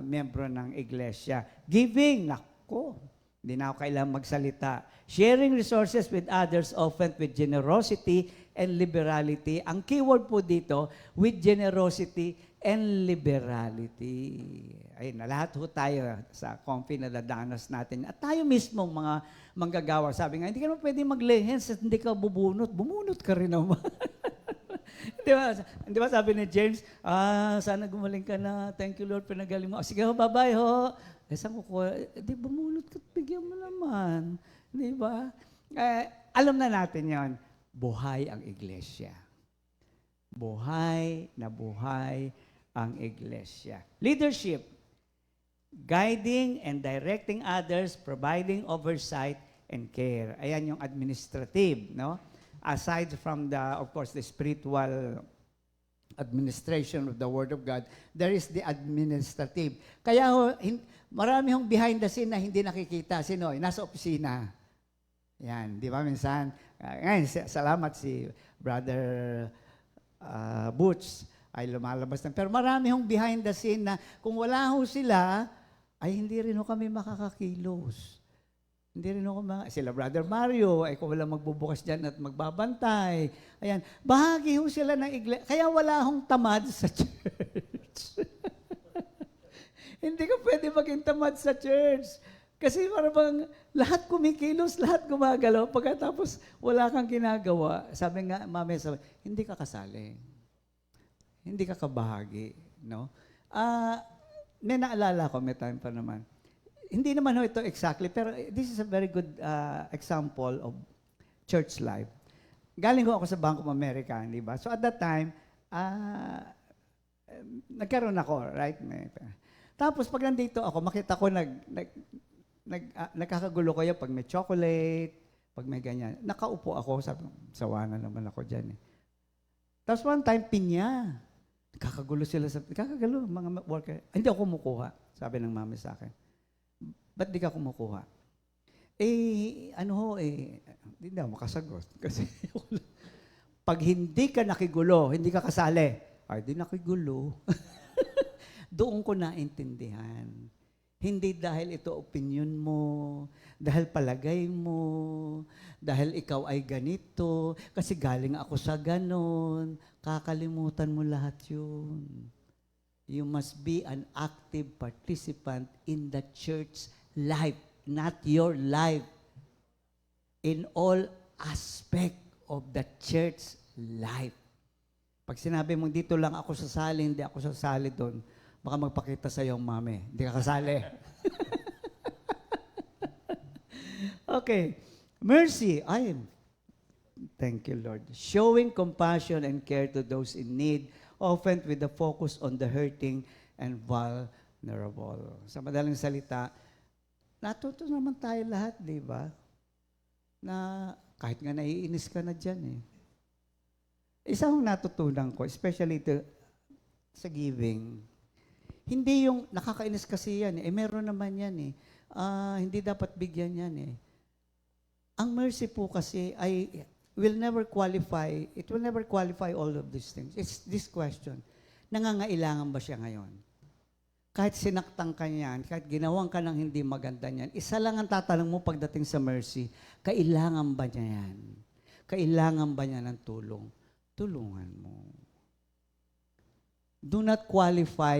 membro ng iglesia. Giving, nako, hindi na ako kailangan magsalita. Sharing resources with others, often with generosity and liberality. Ang keyword po dito, with generosity and liberality. Ayun, lahat ho tayo sa Comfy na dadanas natin. At tayo mismo mga manggagawa. Sabi nga, hindi ka naman pwede mag-lehens at hindi ka bubunot. Bumunot ka rin naman. Di ba sabi ni James, sana gumaling ka na. Thank you Lord, pinagaling mo. Sige ho, bye-bye ho. Saan ko di bumunot ka, bigyan mo naman. Di ba? Alam na natin yon. Buhay ang iglesia. Buhay na buhay ang iglesia. Leadership. Guiding and directing others, providing oversight and care. Ayan yung administrative, no? Aside from the, of course, the spiritual administration of the Word of God, there is the administrative. Kaya marami hong behind the scene na hindi nakikita. Sino? Nasa opisina. Yan, di ba minsan? Ngayon, salamat si Brother Butch ay lumalabas na. Pero marami hong behind the scene na kung wala ho sila, ay hindi rin ho kami makakakilos. Hindi rin ako sila Brother Mario, ay kung wala magbubukas dyan at magbabantay. Ayan, bahagi ho sila ng iglesia. Kaya wala hong tamad sa church. Hindi ka pwede maging tamad sa church. Kasi parang lahat kumikilos, lahat gumagalaw. Pagkatapos wala kang ginagawa, sabi nga, mami, hindi ka kasali. Hindi ka kabahagi. No? May naalala ko, may time pa naman. Hindi naman ho ito exactly, pero this is a very good example of church life. Galing ko ako sa Bank of America, di ba? So at that time, nagkaroon ako, right? Tapos pag nandito ako, makita ko nagkakagulo kayo pag may chocolate, pag may ganyan. Nakaupo ako, sabi, sawa na naman ako dyan. Tapos one time, pinya. Nagkakagulo sila nagkakagulo, mga worker. Hindi ako kumukuha, sabi ng mami sa akin. Ba't di ka kumukuha? Hindi ako makasagot. Kasi pag hindi ka nakigulo, hindi ka kasali, ay di nakigulo. Doon ko naintindihan. Hindi dahil ito opinion mo, dahil palagay mo, dahil ikaw ay ganito, kasi galing ako sa ganon, kakalimutan mo lahat yun. You must be an active participant in the church life, not your life. In all aspect of the church life. Pag sinabi mo, dito lang ako sasali, hindi ako sasali doon, baka magpakita sa iyo, mami, hindi ka kasali. Okay. Mercy. Thank you, Lord. Showing compassion and care to those in need, often with the focus on the hurting and vulnerable. Sa madaling salita, natuto naman tayo lahat, di ba? Na kahit nga naiinis ka na dyan eh. Isa akong natutunan ko, especially sa giving, hindi yung nakakainis kasi yan eh. Meron naman yan eh. Hindi dapat bigyan yan eh. Ang mercy po kasi it will never qualify all of these things. It's this question, nangangailangan ba siya ngayon? Kahit sinaktan ka niyan, kahit ginawang ka ng hindi maganda niyan, isa lang ang tatanong mo pagdating sa mercy, kailangan ba niya yan? Kailangan ba niya ng tulong? Tulungan mo. Do not qualify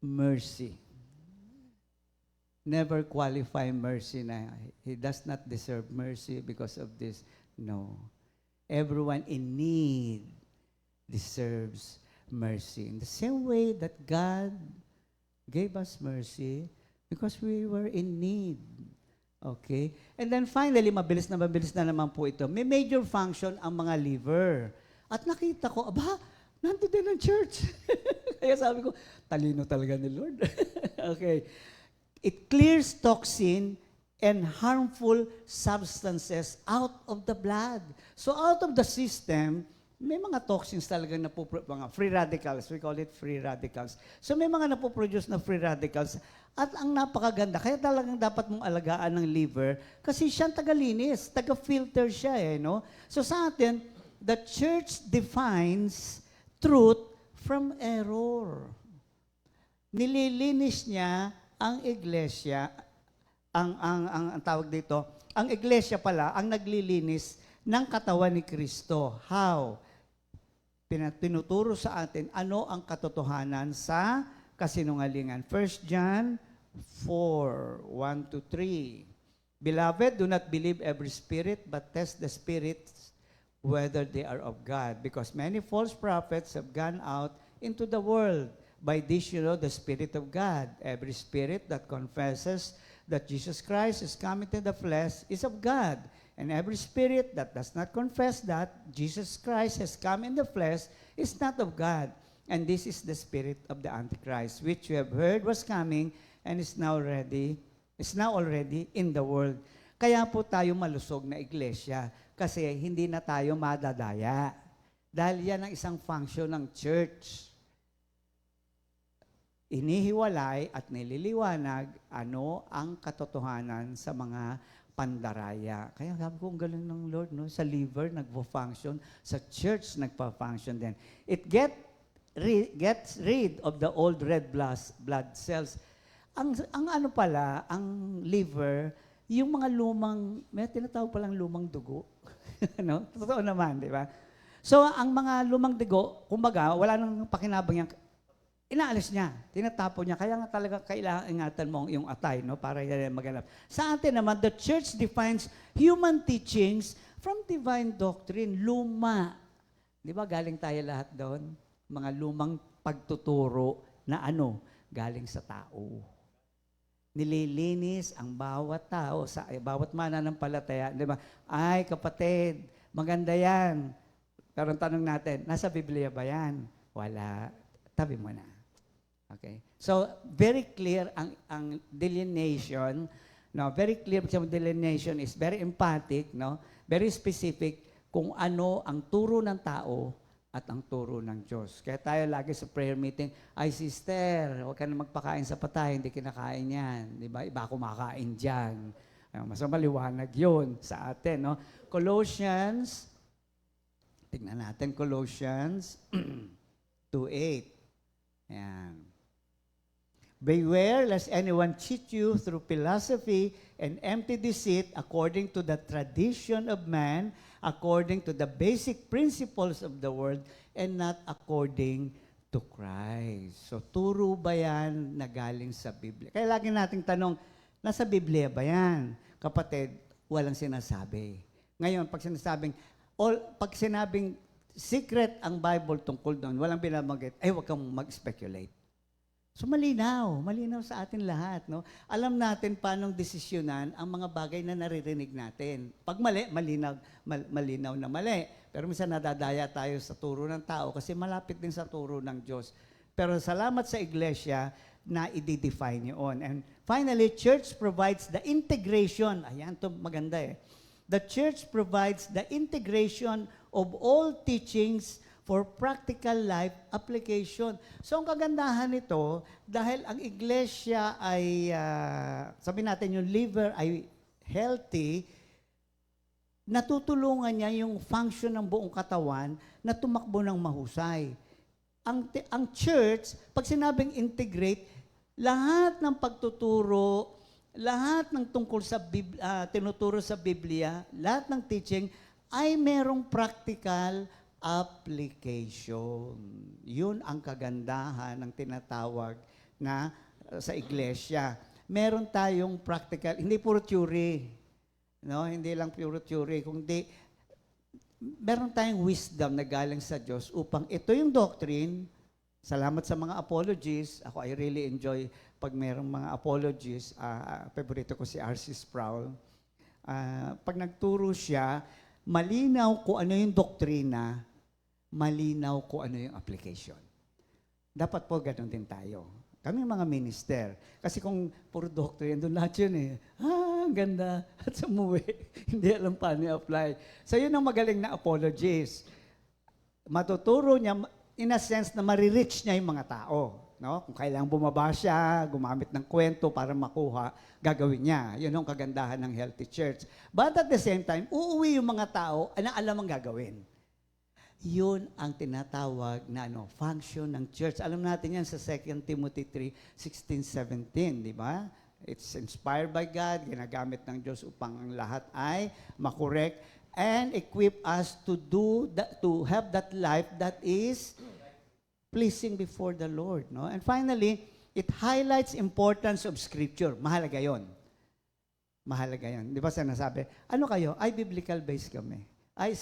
mercy. Never qualify mercy na he does not deserve mercy because of this. No. Everyone in need deserves mercy. In the same way that God gave us mercy because we were in need. Okay? And then finally, mabilis na naman po ito. May major function ang mga liver. At nakita ko, nandun din ang church. Kaya sabi ko, talino talaga ni Lord. Okay. It clears toxin and harmful substances out of the blood. So out of the system, may mga toxins talaga mga free radicals. We call it free radicals. So may mga napoproduce na free radicals. At ang napakaganda, kaya talagang dapat mong alagaan ng liver kasi siyang tagalinis, taga-filter siya eh, no? So sa atin, the church defines truth from error. Nililinis niya ang iglesia, ang tawag dito, ang iglesia pala, ang naglilinis ng katawan ni Kristo. How? Tinuturo sa atin ano ang katotohanan sa kasinungalingan. 1 John 4, 1-3. Beloved, do not believe every spirit, but test the spirits whether they are of God, because many false prophets have gone out into the world. By this you know the Spirit of God. Every spirit that confesses that Jesus Christ is come into the flesh is of God. And every spirit that does not confess that Jesus Christ has come in the flesh is not of God. And this is the spirit of the Antichrist, which you have heard was coming and is now already in the world. Kaya po tayo malusog na iglesia kasi hindi na tayo madadaya. Dahil yan ang isang function ng church. Inihiwalay at nililiwanag ano ang katotohanan sa mga pandaraya. Kaya sabi ko, ang galing ng Lord, no? Sa liver, nagpo-function. Sa church, nagpa-function din. It gets rid of the old red blood cells. Ang ano pala, ang liver, yung mga lumang, may tinatawag palang lumang dugo. No? Totoo naman, di ba? So, ang mga lumang dugo, kumbaga, wala nang pakinabang yan, inaalis niya, tinatapon niya. Kaya nga talaga kailangan ingatan mo yung atay, no? Para yan maganap. Sa atin naman, the church defines human teachings from divine doctrine. Luma. Di ba galing tayo lahat doon? Mga lumang pagtuturo na ano? Galing sa tao. Nililinis ang bawat tao, sa bawat mananampalataya. Di ba? Ay, kapatid, maganda yan. Pero ang tanong natin, nasa Biblia ba yan? Wala. Tabi mo na. Okay. So, very clear ang delineation, no? Very clear ang delineation is very emphatic, no? Very specific kung ano ang turo ng tao at ang turo ng Diyos. Kaya tayo lagi sa prayer meeting, ay sister, huwag ka na magpakain sa patay, hindi kinakain yan. Di ba? Iba kumakain dyan. Mas maliwanag yun sa atin, no? Colossians, tignan natin, Colossians 2:8. Ayan. Beware lest anyone cheat you through philosophy and empty deceit according to the tradition of man, according to the basic principles of the world, and not according to Christ. So, turo ba yan na galing sa Biblia? Kaya lagi nating tanong, nasa Biblia ba yan? Kapatid, walang sinasabi. Ngayon, pag sinabing secret ang Bible tungkol doon, walang binabagit, ay huwag kang mag-speculate. So malinaw sa atin lahat, no? Alam natin paano desisyonan ang mga bagay na naririnig natin. Pag mali, malinaw na mali. Pero minsan nadadaya tayo sa turo ng tao kasi malapit din sa turo ng Diyos. Pero salamat sa iglesia na i-define yun. And finally, church provides the integration. Ayan, to maganda eh. The church provides the integration of all teachings for practical life application. So, ang kagandahan nito, dahil ang iglesia ay, sabi natin yung liver ay healthy, natutulungan niya yung function ng buong katawan na tumakbo ng mahusay. Ang church, pag sinabing integrate, lahat ng pagtuturo, lahat ng tungkol sa tinuturo sa Biblia, lahat ng teaching ay merong practical application. Yun ang kagandahan ng tinatawag na sa iglesia. Meron tayong practical, hindi puro theory. No, hindi lang puro theory, kundi meron tayong wisdom na galing sa Diyos upang ito yung doctrine. Salamat sa mga apologies. Ako, I really enjoy pag merong mga apologies. Favorito ko si R.C. Sproul. Pag nagturo siya, malinaw kung ano yung doktrina, malinaw kung ano yung application. Dapat po ganun din tayo. Kami mga minister. Kasi kung puro doctrine, doon lahat yun eh. Ang ganda. At sumuwi. Hindi alam paano i-apply. So yun ang magaling na apologies. Matuturo niya, in a sense, na marireach niya yung mga tao. No? Kung kailangang bumaba siya, gumamit ng kwento para makuha, gagawin niya. Yun ang kagandahan ng healthy church. But at the same time, uuwi yung mga tao na alam ang gagawin. Yun ang tinatawag na function ng church. Alam natin yan sa 2 Timothy 3:16-17, di ba? It's inspired by God, ginagamit ng Diyos upang ang lahat ay makorek and equip us to have that life that is pleasing before the Lord. No? And finally, it highlights importance of Scripture. Mahalaga yon. Mahalaga yon. Di ba sinasabi, ano kayo? Ay, biblical-based kami. Ay,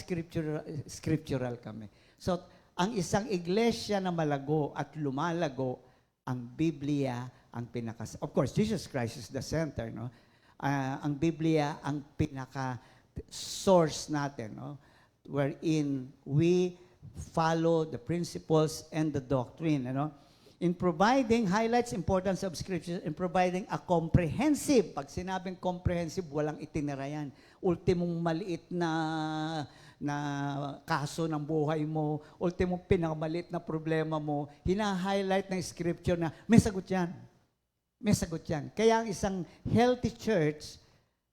scriptural kami. So, ang isang iglesia na malago at lumalago, ang Biblia ang of course, Jesus Christ is the center, no? Ang Biblia ang pinaka-source natin, no? Wherein we follow the principles and the doctrine, ano? In providing, highlights importance of Scripture, in providing a comprehensive, pag sinabing comprehensive, walang itinera yan. Ultimong maliit na na kaso ng buhay mo, ultimo pinakamalit na problema mo, hina-highlight ng scripture na may sagot yan. May sagot yan. Kaya ang isang healthy church,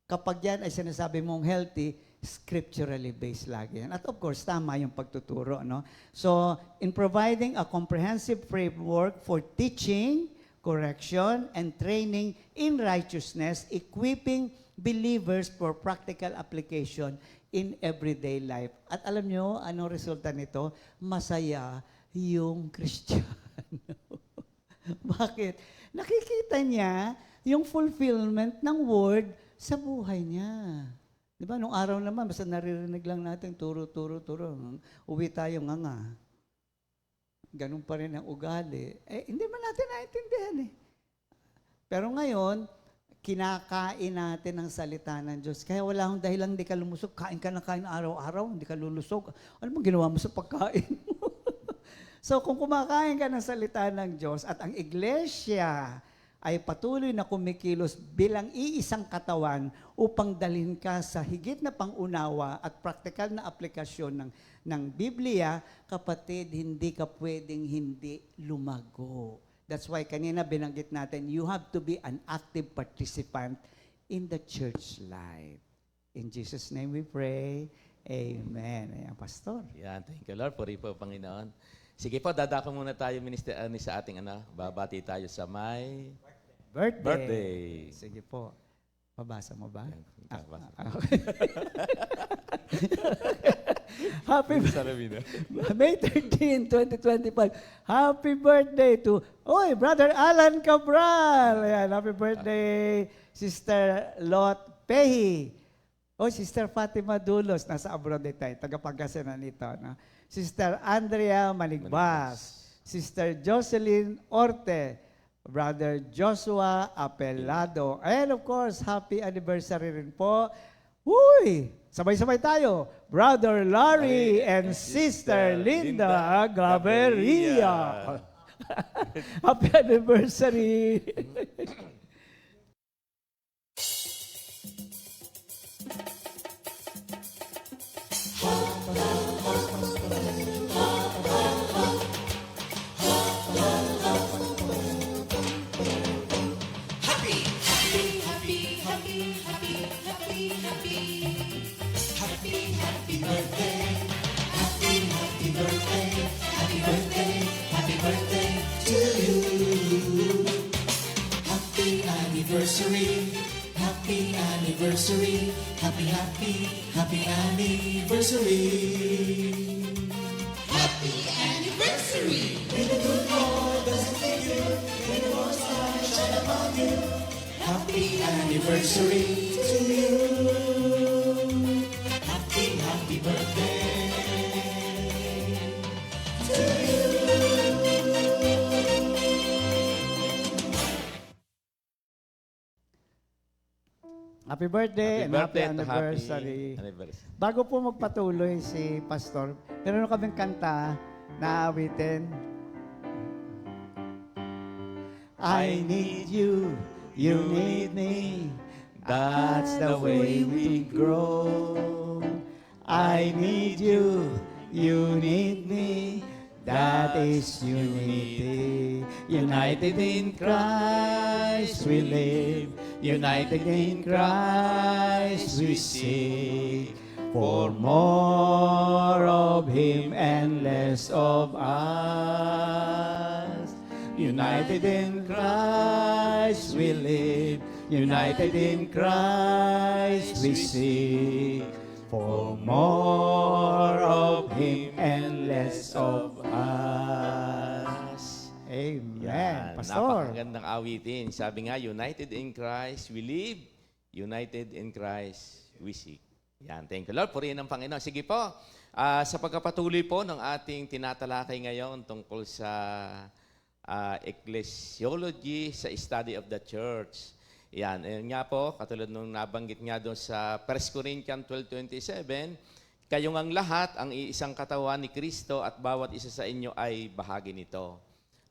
kapag yan ay sinasabi mong healthy, scripturally based lagi yan. At of course, tama yung pagtuturo. No? So, in providing a comprehensive framework for teaching, correction, and training in righteousness, equipping believers for practical application in everyday life. At alam nyo, anong resulta nito? Masaya yung Kristiyano. Bakit? Nakikita niya yung fulfillment ng word sa buhay niya. Di ba? Nung araw naman, basta naririnig lang natin, turo. Uwi tayo nga. Ganun pa rin ang ugali. Hindi man natin naintindihan eh. Pero ngayon, kinakain natin ang salita ng Diyos. Kaya wala akong dahilan hindi ka lumusog. Kain ka na kain araw-araw, hindi ka lulusog. Ano bang ginawa mo sa pagkain mo? So kung kumakain ka ng salita ng Diyos at ang iglesia ay patuloy na kumikilos bilang iisang katawan upang dalhin ka sa higit na pangunawa at praktikal na aplikasyon ng Biblia, kapatid, hindi ka pwedeng hindi lumago. That's why kanina binanggit natin, you have to be an active participant in the church life. In Jesus' name we pray. Amen. Ayan, Pastor. Yan, thank you Lord. Puri po, Panginoon. Sige po, dadako muna tayo, Minister Ernie, sa ating babati tayo sa may birthday. Sige po. Mabasa mo ba? Yan, babasa. Okay. Happy May 13, 2025. Happy birthday to Brother Alan Cabral. Ayan, happy birthday, Sister Lot Pehi. Sister Fatima Dulos, nasa abroad din tayo, tagapagkasinan nito. No? Sister Andrea Maligbas, Sister Jocelyn Orte, Brother Joshua Apelado, and of course, happy anniversary rin po. Sabay-sabay tayo. Brother Larry and Sister Linda Gaberia. Happy anniversary. Happy anniversary, happy anniversary. Happy anniversary. May the good Lord bless and keep you. May the Lord's light shine upon you. Happy anniversary to you. Happy birthday to you. Happy birthday and happy and anniversary. happy anniversary. Bago po magpatuloy si Pastor, meron kaming kanta na awitin. I need you, you need me. That's the way we grow. I need you, you need me. That is unity. United in Christ we live. United in Christ we seek. For more of Him and less of us. United in Christ we live. United in Christ we seek. For more of Him and less of us. Amen. Yan, Pastor. napakagandang awitin. Sabi nga, united in Christ we live, united in Christ we seek. Yan, thank you Lord. Purihin ang Panginoon. Sige po, sa pagkapatuloy po ng ating tinatalakay ngayon tungkol sa ecclesiology, sa study of the church. Yan, nga po, katulad nung nabanggit nga doon sa 1 Corinthians 12:27, kayong ang lahat ang iisang katawan ni Kristo at bawat isa sa inyo ay bahagi nito.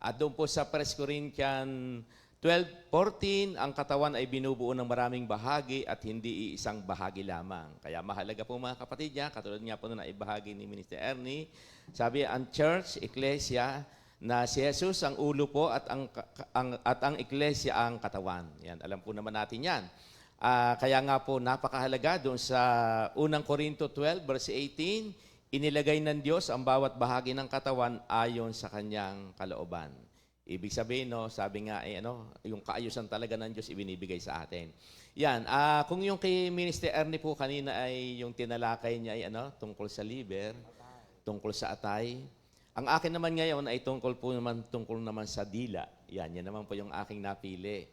At doon po sa 1 Corinthians 12:14, ang katawan ay binubuo ng maraming bahagi at hindi iisang bahagi lamang. Kaya mahalaga po mga kapatid niya, katulad nga po na ibahagi ni Minister Ernie, sabi ang church, iglesia, na si Jesus ang ulo po at ang iglesia ang katawan. Yan, alam po naman natin yan. Kaya nga po napakahalaga doon sa unang Korinto 12 verse 18, inilagay ng Diyos ang bawat bahagi ng katawan ayon sa kanyang kalooban. Ibig sabihin, no, sabi nga, yung kaayusan talaga ng Diyos ibinibigay sa atin. Yan, kung yung kay Minister Ernie po kanina ay yung tinalakay niya ay tungkol sa liver, tungkol sa atay. Ang akin naman ngayon ay tungkol naman sa dila. Yan naman po yung aking napili.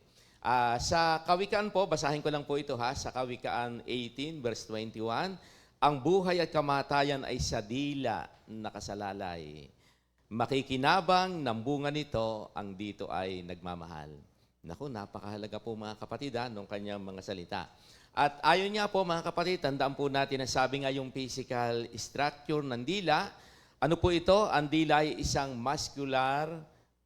Sa Kawikaan po, basahin ko lang po ito sa Kawikaan 18 verse 21, ang buhay at kamatayan ay sa dila nakasalalay. Makikinabang ng bunga nito, ang dito ay nagmamahal. Naku, napakahalaga po mga kapatid nung kanyang mga salita. At ayon niya po mga kapatid, tandaan po natin na sabi nga yung physical structure ng dila. Ano po ito? Ang dila ay isang muscular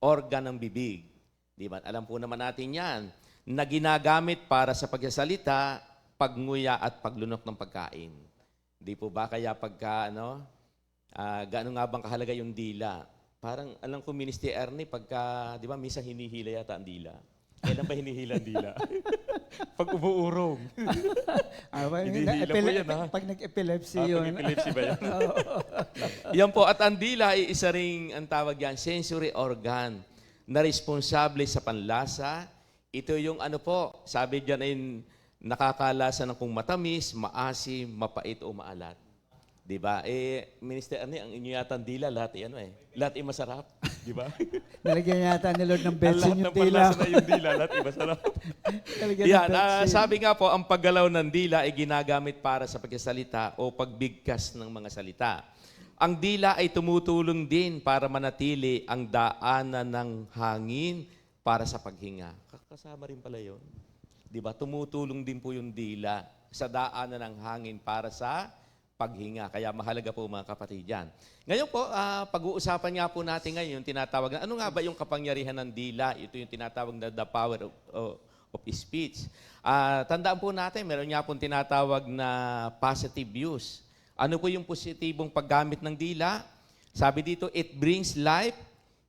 organ ng bibig. Di ba? Alam po naman natin yan, na ginagamit para sa pagsasalita, pagnguya at paglunok ng pagkain. Di po ba? Kaya pagka, gaano nga bang kahalaga yung dila? Parang, alam ko, Minister Ernie, pagka, di ba, minsan hinihila yata ang dila. Kailan ba hinihila ang dila? Pag umuurong. Hinihila po yan, Pag nag-epilepsy Pag yun. epilepsy ba yan? Yan po. At ang dila ay isa ring, ang tawag yan, sensory organ na responsable sa panlasa. Ito yung sabi dyan ay nakakalasa ng kung matamis, maasim, mapait o maalat. Di ba? Minister Ernie, ang inyo yata ang dila, lahat lahat masarap. Di ba? Nalagyan yata ni Lord ng Ang betsin lahat yung ng tila. panlasa na yung dila, lahat masarap. Nalagyan Yan, ng betsin. sabi nga po, ang paggalaw ng dila ay ginagamit para sa pagsasalita o pagbigkas ng mga salita. Ang dila ay tumutulong din para manatili ang daanan ng hangin para sa paghinga. Kasama rin pala yun. Di ba? Tumutulong din po yung dila sa daanan ng hangin para sa paghinga. Kaya mahalaga po mga kapatid yan. Ngayon po, pag-uusapan nga po natin ngayon yung tinatawag na, ano nga ba yung kapangyarihan ng dila? Ito yung tinatawag na the power of speech. Tandaan po natin, meron nga pong tinatawag na positive use. Ano po yung positibong paggamit ng dila? Sabi dito, it brings life,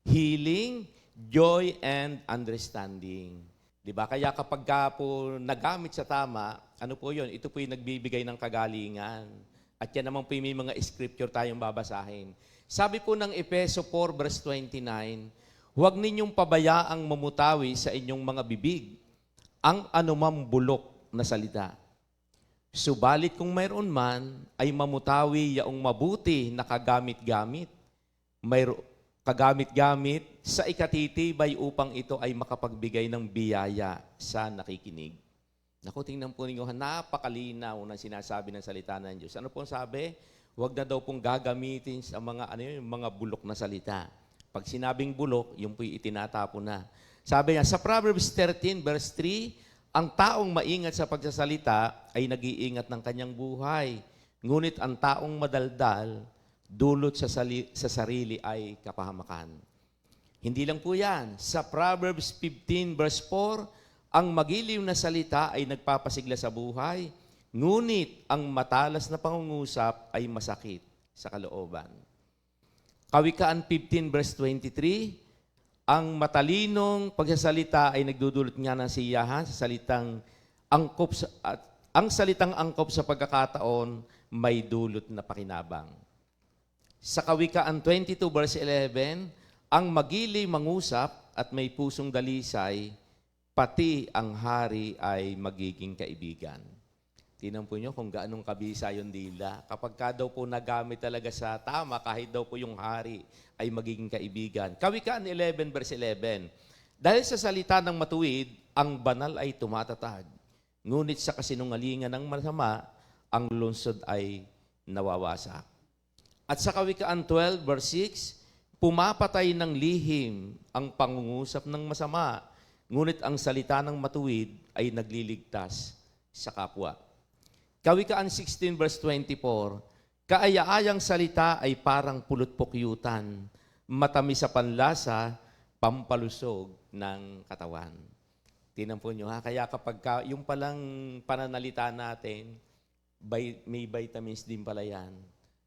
healing, joy, and understanding. Diba? Kaya kapag po nagamit sa tama, ano po yun? Ito po yung nagbibigay ng kagalingan. At yan naman po yung may mga scripture tayong babasahin. Sabi po ng Efeso 4 verse 29, huwag ninyong pabayaang mamutawi sa inyong mga bibig ang anumang bulok na salita. Subalit kung mayroon man, ay mamutawi yaong mabuti na kagamit-gamit. Kagamit-gamit sa ikatitibay upang ito ay makapagbigay ng biyaya sa nakikinig. Naku, tingnan po ninyo, napakalinaw na sinasabi ng salita ng Diyos. Ano pong sabi? Huwag na daw pong gagamitin sa mga, yung mga bulok na salita. Pag sinabing bulok, yung po'y itinatapo na. Sabi niya, sa Proverbs 13 verse 3, ang taong maingat sa pagsasalita ay nag-iingat ng kanyang buhay. Ngunit ang taong madaldal, dulot sa sarili ay kapahamakan. Hindi lang po yan. Sa Proverbs 15 verse 4, ang magiliw na salita ay nagpapasigla sa buhay, ngunit ang matalas na pangungusap ay masakit sa kalooban. Kawikaan 15 verse 23, ang matalinong pagsasalita ay nagdudulot nga ng siyahan sa salitang angkop ang salitang angkop sa pagkakataon may dulot na pakinabang. Sa Kawikaan 22 verse 11, ang magiliw mangusap at may pusong dalisay, pati ang hari ay magiging kaibigan. Tingnan po nyo kung gaanong kabisa yung dila. Kapag daw po nagamit talaga sa tama, kahit daw po yung hari ay magiging kaibigan. Kawikaan 11 verse 11, dahil sa salita ng matuwid, ang banal ay tumatatag. Ngunit sa kasinungalingan ng masama, ang lungsod ay nawawasak. At sa Kawikaan 12 verse 6, pumapatay ng lihim ang pangungusap ng masama, ngunit ang salita ng matuwid ay nagliligtas sa kapwa. Kawikaan 16 verse 24, kaaya-ayang salita ay parang pulot-pukyutan, matamis sa panlasa, pampalusog ng katawan. Tingnan po nyo ha. Kaya kapag yung palang pananalita natin, may vitamins din pala yan.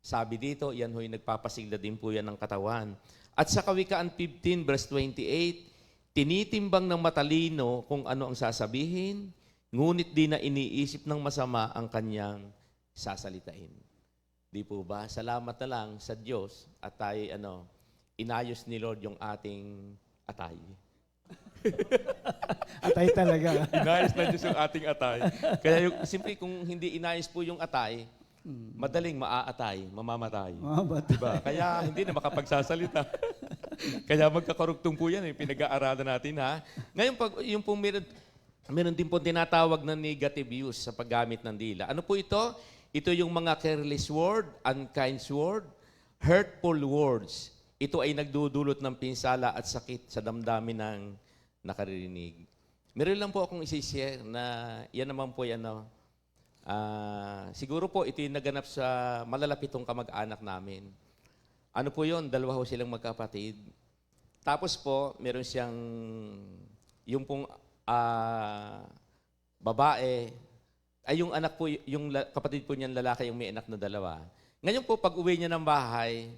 Sabi dito, yan ho'y nagpapasigla din po yan ng katawan. At sa Kawikaan 15 verse 28, tinitimbang ng matalino kung ano ang sasabihin, ngunit di na iniisip ng masama ang kanyang sasalitain. Di po ba? Salamat na lang sa Diyos at tayo inayos ni Lord yung ating atay. Atay talaga. Inayos na Diyos yung ating atay. Kaya simple kung hindi inayos po yung atay, madaling maaatay, mamamatay. Diba? Kaya hindi na makapagsasalita. Kaya magkakarugtong po yan, pinag-aaralan natin ha. Ngayon, yung pong meron din po tinatawag na negative use sa paggamit ng dila. Ano po ito? Ito yung mga careless word, unkind word, hurtful words. Ito ay nagdudulot ng pinsala at sakit sa damdamin ng nakaririnig. Meron lang po akong isi-share na yan naman po siguro po ito yung naganap sa malalapitong kamag-anak namin. Ano po yun? Dalawa ho silang magkapatid. Tapos po, meron siyang yung pong babae, ay yung anak po, yung kapatid po niyang lalaki, yung may anak na dalawa. Ngayon po, pag uwi niya ng bahay,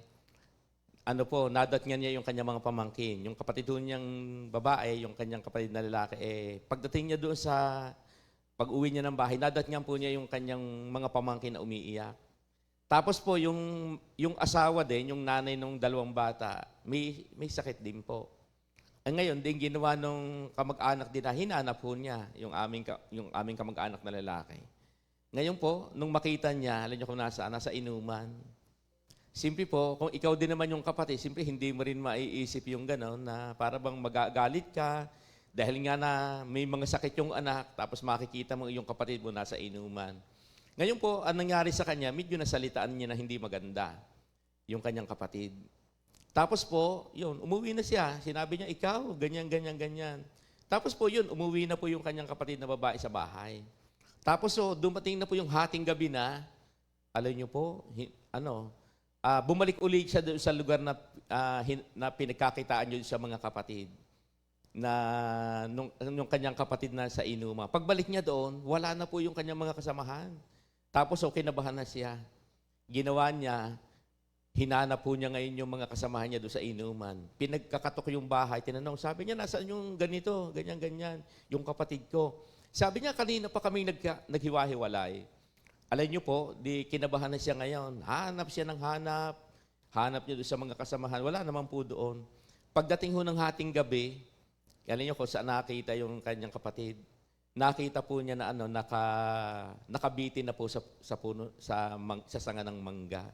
nadatngan niya yung kanyang mga pamangkin. Yung kapatid niyang babae, yung kanyang kapatid na lalaki, pagdating niya doon sa pag-uwi niya ng bahay, nadatngan po niya yung kanyang mga pamangkin na umiiyak. Tapos po, yung asawa din, yung nanay ng dalawang bata, may sakit din po. Ngayon, din ginawa nung kamag-anak din na hinanap po niya yung aming kamag-anak na lalaki. Ngayon po, nung makita niya, alam niyo kung nasa inuman. Simple po, kung ikaw din naman yung kapatid, simple hindi mo rin maiisip yung gano'n na para bang magagalit ka dahil nga na may mga sakit yung anak tapos makikita mo yung kapatid mo nasa inuman. Ngayon po, ang nangyari sa kanya, medyo nasalitaan niya na hindi maganda yung kanyang kapatid. Tapos po, umuwi na siya. Sinabi niya, ikaw, ganyan, ganyan, ganyan. Tapos po umuwi na po yung kanyang kapatid na babae sa bahay. Tapos dumating na po yung hating gabi na, alam niyo po, bumalik ulit siya sa lugar na pinagkakitaan niyo sa mga kapatid. Na nung kanyang kapatid na sa inuma. Pagbalik niya doon, wala na po yung kanyang mga kasamahan. Tapos kinabahan na siya. Ginawa niya, hinanap po niya ngayon yung mga kasamahan niya doon sa inuman. Pinagkakatok yung bahay, tinanong, sabi niya, nasaan yung ganito, ganyan, ganyan, yung kapatid ko. Sabi niya, kanina pa kami naghiwa-hiwalay. Alam niyo po, kinabahan na siya ngayon. Hanap siya ng hanap. Hanap niya doon sa mga kasamahan. Wala naman po doon. Pagdating ho ng hating gabi, alam niyo kung saan nakita yung kanyang kapatid. Nakita po niya na nakabitin na po sa puno, sa sanga ng mangga.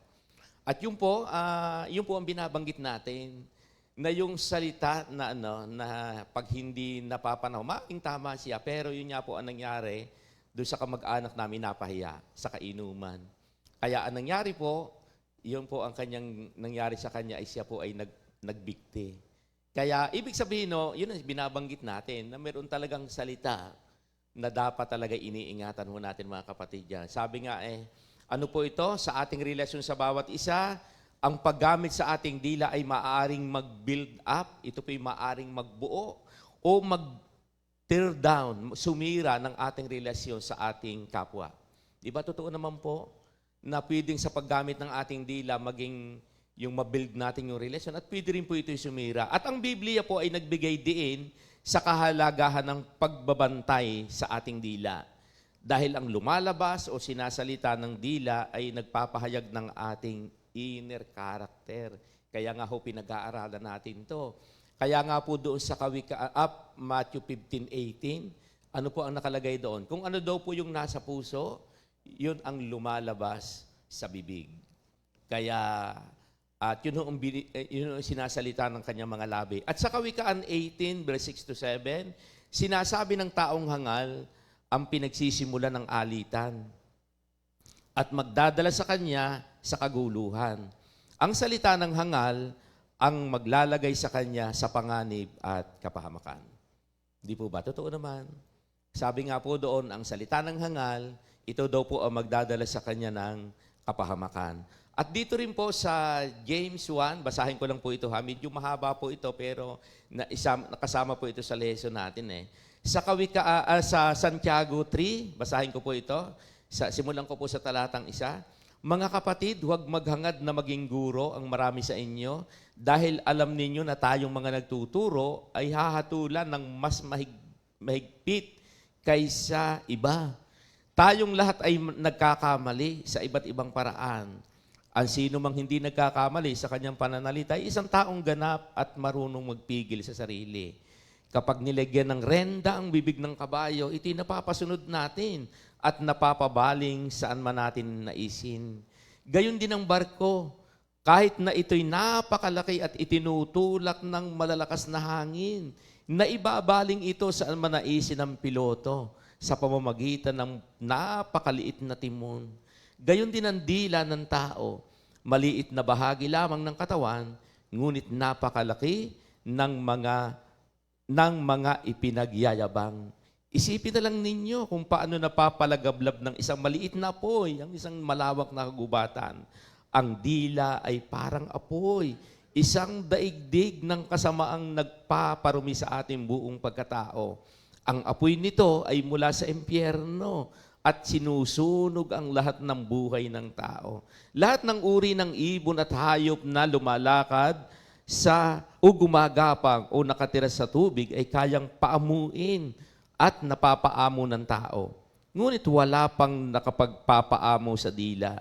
At yun po ang binabanggit natin na yung salita na pag hindi napapanaw, making tama siya, pero yun nga po ang nangyari doon sa kamag-anak namin napahiya sa kainuman. Kaya ang nangyari po, yun po ang kanyang nangyari sa kanya ay siya po ay nagbikti. Kaya ibig sabihin yun ang binabanggit natin na meron talagang salita na dapat talaga iniingatan mo natin mga kapatid yan. Sabi nga ano po ito? Sa ating relasyon sa bawat isa, ang paggamit sa ating dila ay maaaring mag-build up, ito po ay maaaring magbuo, o mag-tear down, sumira ng ating relasyon sa ating kapwa. Di ba totoo naman po na pwedeng sa paggamit ng ating dila maging yung ma-build natin yung relasyon at pwede rin po ito yung sumira. At ang Biblia po ay nagbigay diin sa kahalagahan ng pagbabantay sa ating dila. Dahil ang lumalabas o sinasalita ng dila ay nagpapahayag ng ating inner character. Kaya nga ho, pinag-aaralan natin to. Kaya nga po doon sa Matthew 15:18, ano po ang nakalagay doon? Kung ano daw po yung nasa puso, yun ang lumalabas sa bibig. Kaya, at yun ang sinasalita ng kanyang mga labi. At sa Kawikaan 18, verse 6-7, sinasabi ng taong hangal ang pinagsisimula ng alitan at magdadala sa kanya sa kaguluhan. Ang salita ng hangal ang maglalagay sa kanya sa panganib at kapahamakan. Di po ba? Totoo naman. Sabi nga po doon, ang salita ng hangal, ito daw po ang magdadala sa kanya ng kapahamakan. At dito rin po sa James 1, basahin ko lang po ito ha, medyo mahaba po ito pero nakasama po ito sa lesson natin Sa sa Santiago 3, basahin ko po ito. Simulan ko po sa talatang 1. Mga kapatid, huwag maghangad na maging guro ang marami sa inyo dahil alam ninyo na tayong mga nagtuturo ay hahatulan ng mas mahigpit kaysa iba. Tayong lahat ay nagkakamali sa iba't ibang paraan. Ang sino mang hindi nagkakamali sa kanyang pananalita ay isang taong ganap at marunong magpigil sa sarili. Kapag nilagyan ng renda ang bibig ng kabayo, ito'y napapasunod natin at napapabaling saan man natin naisin. Gayon din ang barko, kahit na ito'y napakalaki at itinutulak ng malalakas na hangin, naibabaling ito saan man naisin ng piloto sa pamamagitan ng napakaliit na timon. Gayon din ang dila ng tao, maliit na bahagi lamang ng katawan, ngunit napakalaki ng mga ipinagyayabang. Isipin na lang ninyo kung paano napapalagablab ng isang maliit na apoy, ang isang malawak na kagubatan. Ang dila ay parang apoy, isang daigdig ng kasamaang nagpaparumi sa ating buong pagkatao. Ang apoy nito ay mula sa impyerno at sinusunog ang lahat ng buhay ng tao. Lahat ng uri ng ibon at hayop na lumalakad o gumagapang o nakatira sa tubig ay kayang paamuin at napapaamo ng tao. Ngunit wala pang nakapagpapaamo sa dila.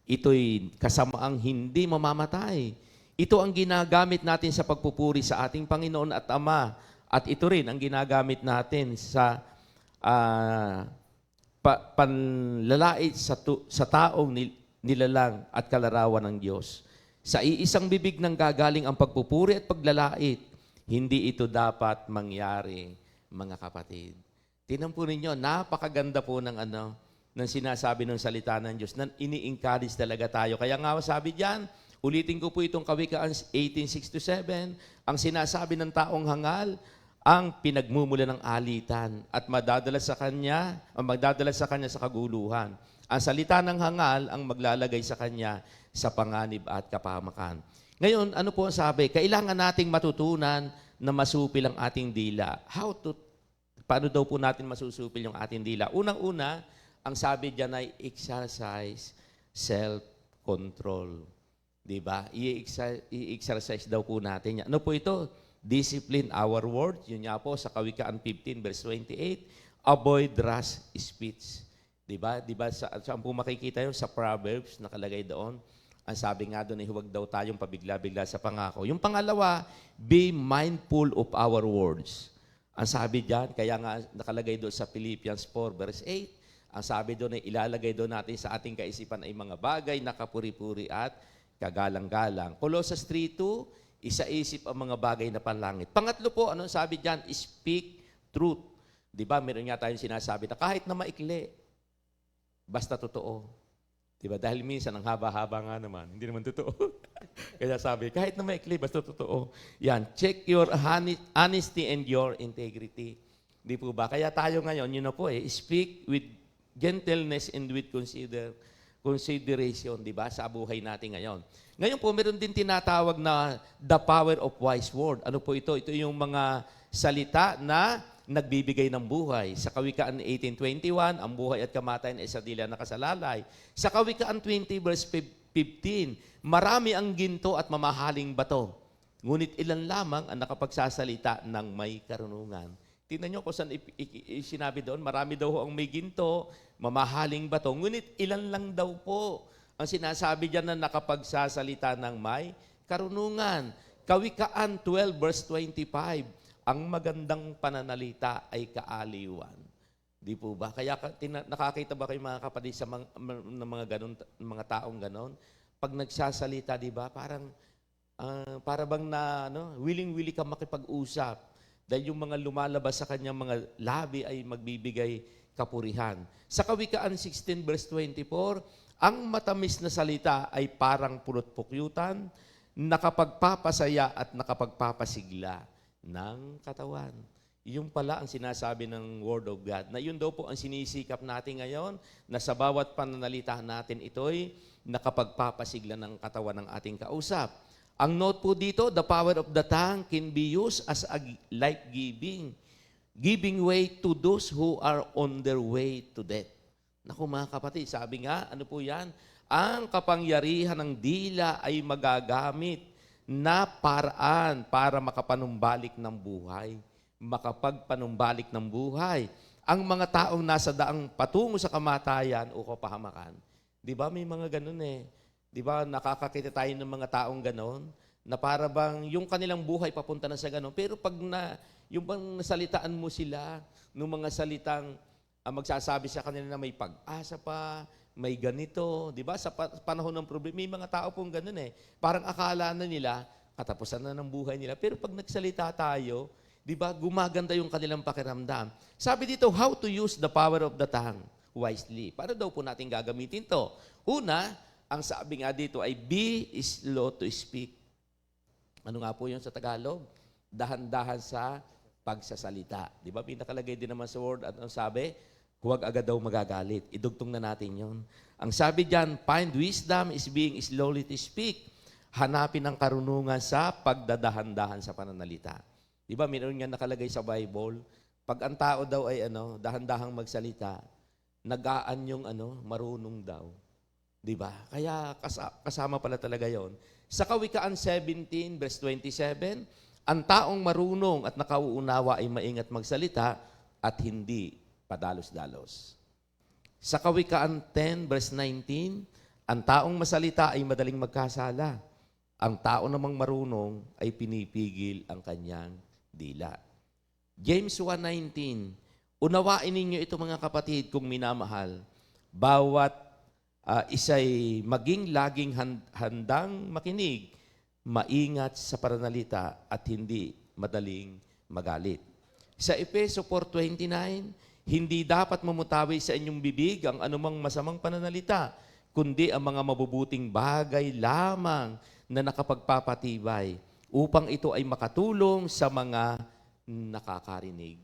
Ito'y kasamaang hindi mamamatay. Ito ang ginagamit natin sa pagpupuri sa ating Panginoon at Ama. At ito rin ang ginagamit natin sa panlalait sa taong nilalang at kalarawan ng Diyos. Sa iisang bibig nang gagaling ang pagpupuri at paglalait, hindi ito dapat mangyari, mga kapatid. Tingnan po ninyo, napakaganda po ng sinasabi ng salita ng Diyos, na ini-encourage talaga tayo. Kaya nga sabi diyan, ulitin ko po itong Kawikaan 18:6-7, ang sinasabi ng taong hangal, ang pinagmumula ng alitan at magdadala sa kanya sa kaguluhan. Ang salita ng hangal ang maglalagay sa kanya sa panganib at kapahamakan. Ngayon, ano po ang sabi? Kailangan nating matutunan na masupil ang ating dila. Paano daw po natin masusupil yung ating dila? Unang-una, ang sabi diyan ay exercise self-control. Diba? I-exercise daw po natin yan. Ano po ito? Discipline our words. Yun nga po sa Kawikaan 15 verse 28. Avoid rash speech. Diba? Saan po makikita yun? Sa Proverbs, nakalagay doon. Ang sabi nga doon ay huwag daw tayong pabigla-bigla sa pangako. Yung pangalawa, be mindful of our words. Ang sabi diyan, kaya nga nakalagay doon sa Philippians 4 verse 8, ang sabi doon ay ilalagay doon natin sa ating kaisipan ay mga bagay na kapuri-puri at kagalang-galang. Colossus 3:2, isa-isip ang mga bagay na panlangit. Pangatlo po, ano sabi diyan? Speak truth. Diba, meron nga tayong sinasabi na kahit na maikli, basta totoo. Diba? Dahil minsan, ang haba-haba nga naman. Hindi naman totoo. Kaya sabi, kahit na maikli, basta totoo. Yan, check your honesty and your integrity. Di po ba? Kaya tayo ngayon, yun na po speak with gentleness and with consideration, di ba? Sa buhay natin ngayon. Ngayon po, meron din tinatawag na the power of wise word. Ano po ito? Ito yung mga salita na nagbibigay ng buhay. Sa Kawikaan 18:21, ang buhay at kamatayan ay sa dila nakasalalay. Sa Kawikaan 20 verse 15, marami ang ginto at mamahaling bato. Ngunit ilan lamang ang nakapagsasalita ng may karunungan. Tingnan nyo kung saan sinabi doon, marami daw ang may ginto, mamahaling bato. Ngunit ilan lang daw po ang sinasabi diyan na nakapagsasalita ng may karunungan. Kawikaan 12 verse 25, ang magandang pananalita ay kaaliwan. Di po ba? Kaya nakakita ba kayo mga kapatid sa mga taong ganon? Pag nagsasalita, di ba? Para bang willing-willing ka makipag-usap. Dahil yung mga lumalabas sa kanyang mga labi ay magbibigay kapurihan. Sa Kawikaan 16 verse 24, ang matamis na salita ay parang pulot-pukyutan, nakapagpapasaya at nakapagpapasigla ng katawan. Yung pala ang sinasabi ng Word of God, na yun daw po ang sinisikap natin ngayon, na sa bawat pananalita natin ito'y nakapagpapasigla ng katawan ng ating kausap. Ang note po dito, the power of the tongue can be used as a life-giving. giving way to those who are on their way to death. Naku mga kapatid, sabi nga, ano po yan? Ang kapangyarihan ng dila ay magagamit na paraan para makapanumbalik ng buhay. Makapagpanumbalik ng buhay. Ang mga taong nasa daang patungo sa kamatayan o kapahamakan. Di ba may mga ganun eh. Di ba nakakakita tayo ng mga taong ganon na para bang yung kanilang buhay papunta na sa ganon. Pero pag yung bang nasalitaan mo sila, ng mga salitang magsasabi sa kanila na may pag-asa pa, may ganito, di ba? Sa panahon ng problema, may mga tao pong ganun eh. Parang akala na nila, katapusan na ng buhay nila. Pero pag nagsalita tayo, di ba, gumaganda yung kanilang pakiramdam. Sabi dito, how to use the power of the tongue wisely. Para daw po natin gagamitin to. Una, ang sabi nga dito ay be slow to speak. Ano nga po yun sa Tagalog? Dahan-dahan sa pagsasalita. Di ba? Pinakalagay din naman sa word at ang sabi, huwag agad daw magagalit. Idugtong na natin yon. Ang sabi dyan, find wisdom is being slowly to speak. Hanapin ang karunungan sa pagdadahan-dahan sa pananalita. Di ba? Mayroon nga nakalagay sa Bible, pag ang tao daw ay dahan-dahang magsalita, nag-aan yung marunong daw. Di ba? Kaya kasama pala talaga yon. Sa Kawikaan 17, verse 27, ang taong marunong at nakauunawa ay maingat magsalita at hindi padalos-dalos. Sa Kawikaan 10, verse 19, ang taong masalita ay madaling magkasala. Ang tao namang marunong ay pinipigil ang kanyang dila. James 1:19, unawain ninyo ito mga kapatid kung minamahal. Bawat isa'y maging laging handang makinig, maingat sa pananalita at hindi madaling magalit. Sa Efeso 4:29, hindi dapat mamutawi sa inyong bibig ang anumang masamang pananalita, kundi ang mga mabubuting bagay lamang na nakapagpapatibay upang ito ay makatulong sa mga nakakarinig.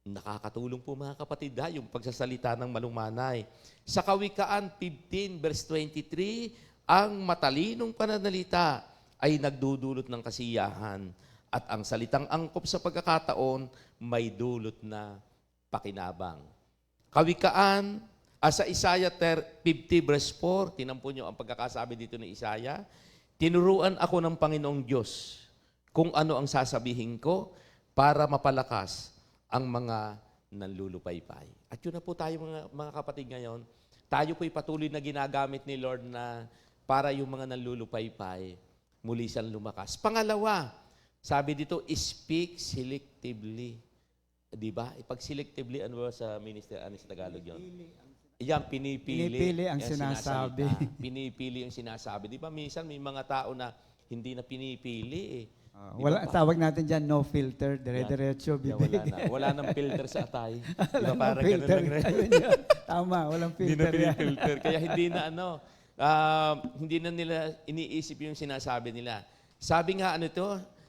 Nakakatulong po mga kapatid yung pagsasalita ng malumanay. Sa Kawikaan 15 verse 23, ang matalinong pananalita ay nagdudulot ng kasiyahan at ang salitang angkop sa pagkakataon may dulot na pakinabang. Kawikaan, sa Isaiah 50 verse 4, tinampo nyo ang pagkakasabi dito ni Isaiah, tinuruan ako ng Panginoong Diyos kung ano ang sasabihin ko para mapalakas ang mga nanlulupaypay. At yun na po tayo mga kapatid ngayon. Tayo po'y patuloy na ginagamit ni Lord na para yung mga nanlulupaypay muli siyang lumakas. Pangalawa, sabi dito, speak selectively. Diba? Ipag selectively, ano ba sa minister, ano sa Tagalog yun? Yan, pinipili ang sinasabi. Pinipili yung sinasabi. Di ba minsan may mga tao na hindi na pinipili eh. Wala, tawag natin dyan, no filter, dire-diretso, bibig. Wala nang filter sa atay. Diba, No parang filter. ganun lang rin. Ayun yun. Tama, walang Hindi filter na yan. filter. Kaya hindi na nila iniisip yung sinasabi nila. Sabi nga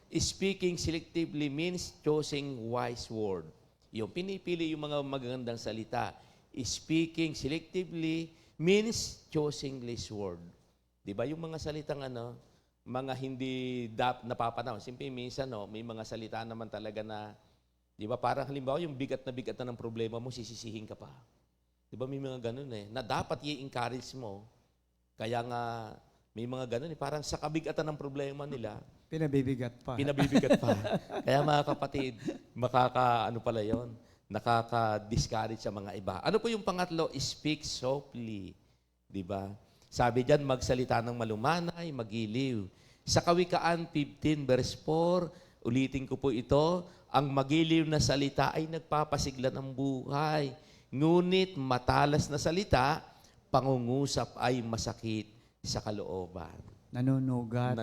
speaking selectively means choosing wise word. Yung pinipili yung mga magagandang salita. Speaking selectively means choosing less word. Di ba yung mga salitang mga hindi napapanahon. Siyempre minsan may mga salita naman talaga na, di ba parang halimbawa yung bigat na ng problema mo, sisisihin ka pa. Di ba may mga ganun na dapat i-encourage mo. Kaya nga may mga ganun parang sa kabigatan ng problema nila, Pinabibigat pa. Kaya mga kapatid, pala yon, nakaka-discourage sa mga iba. Ano po yung pangatlo? Speak softly. Di ba? Sabi diyan, magsalita ng malumanay, magiliw. Sa Kawikaan 15 verse 4, ulitin ko po ito, ang magiliw na salita ay nagpapasigla ng buhay. Ngunit matalas na salita, pangungusap ay masakit sa kalooban. Nanunugat.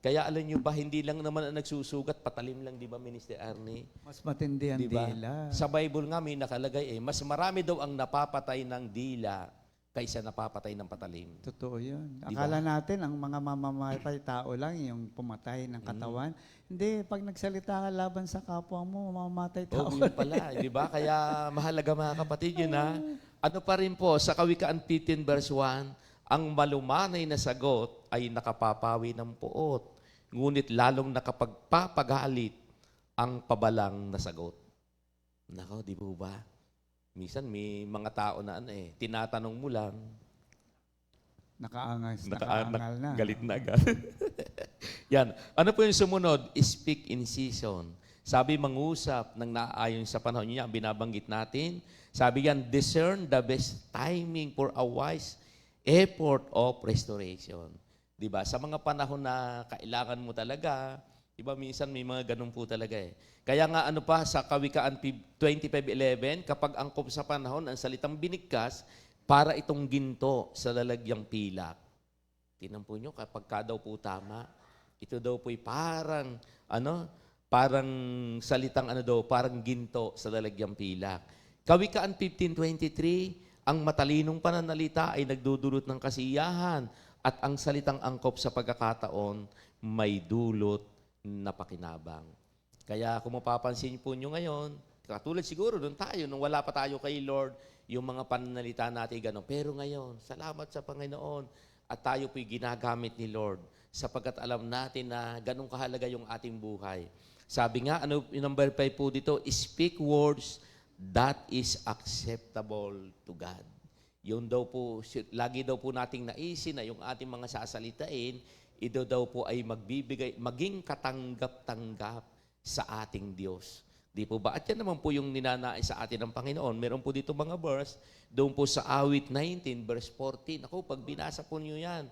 Kaya alam nyo ba, hindi lang naman ang nagsusugat, patalim lang, di ba, Minister Arnie? Mas matindi ang Diba? dila. Sa Bible nga may nakalagay mas marami daw ang napapatay ng dila kaysa napapatay ng patalim. Totoo yun. Diba? Akala natin, ang mga mamamatay tao lang yung pumatay ng katawan. Hindi, pag nagsalita ka laban sa kapwa mo, mamamatay tao. Yun pala, di ba? Kaya mahalaga mga kapatid yun Ano pa rin po, sa Kawikaan 15 verse 1, ang malumanay na sagot ay nakapapawi ng puot, ngunit lalong nakapagpapagalit ang pabalang na sagot. Nako, di po ba? Minsan may mga tao na tinatanong mo lang, Nakaangal na. galit na agad. Yan. Ano po yung sumunod? Speak in season. Sabi, mangusap ng naaayon sa panahon niya, ang binabanggit natin. Sabi yan, discern the best timing for a wise effort of restoration. Diba? Sa mga panahon na kailangan mo talaga, diba, minsan may mga ganun po talaga eh. Kaya nga ano pa, sa Kawikaan 25:11, kapag angkop sa panahon, ang salitang binigkas, para itong ginto sa lalagyang pilak. Tingnan po nyo, kapag ka daw po tama, ito daw po'y parang, parang salitang parang ginto sa lalagyang pilak. Kawikaan 15:23, ang matalinong pananalita ay nagdudulot ng kasiyahan at ang salitang angkop sa pagkakataon may dulot na pakinabang. Kaya kung mapapansin po nyo ngayon, katulad siguro nung wala pa tayo kay Lord, yung mga pananalita natin gano'n. Pero ngayon, salamat sa Panginoon at tayo po'y ginagamit ni Lord sapagkat alam natin na ganun kahalaga yung ating buhay. Sabi nga, yung number 5 po dito, speak words that is acceptable to God. Yun daw po, lagi daw po nating naisin na yung ating mga sasalitain, ito daw po ay maging katanggap-tanggap sa ating Diyos. Di po ba? At yan naman po yung ninanais sa atin ng Panginoon. Meron po dito mga verse, doon po sa awit 19, verse 14. Ako, pag binasa po niyo yan,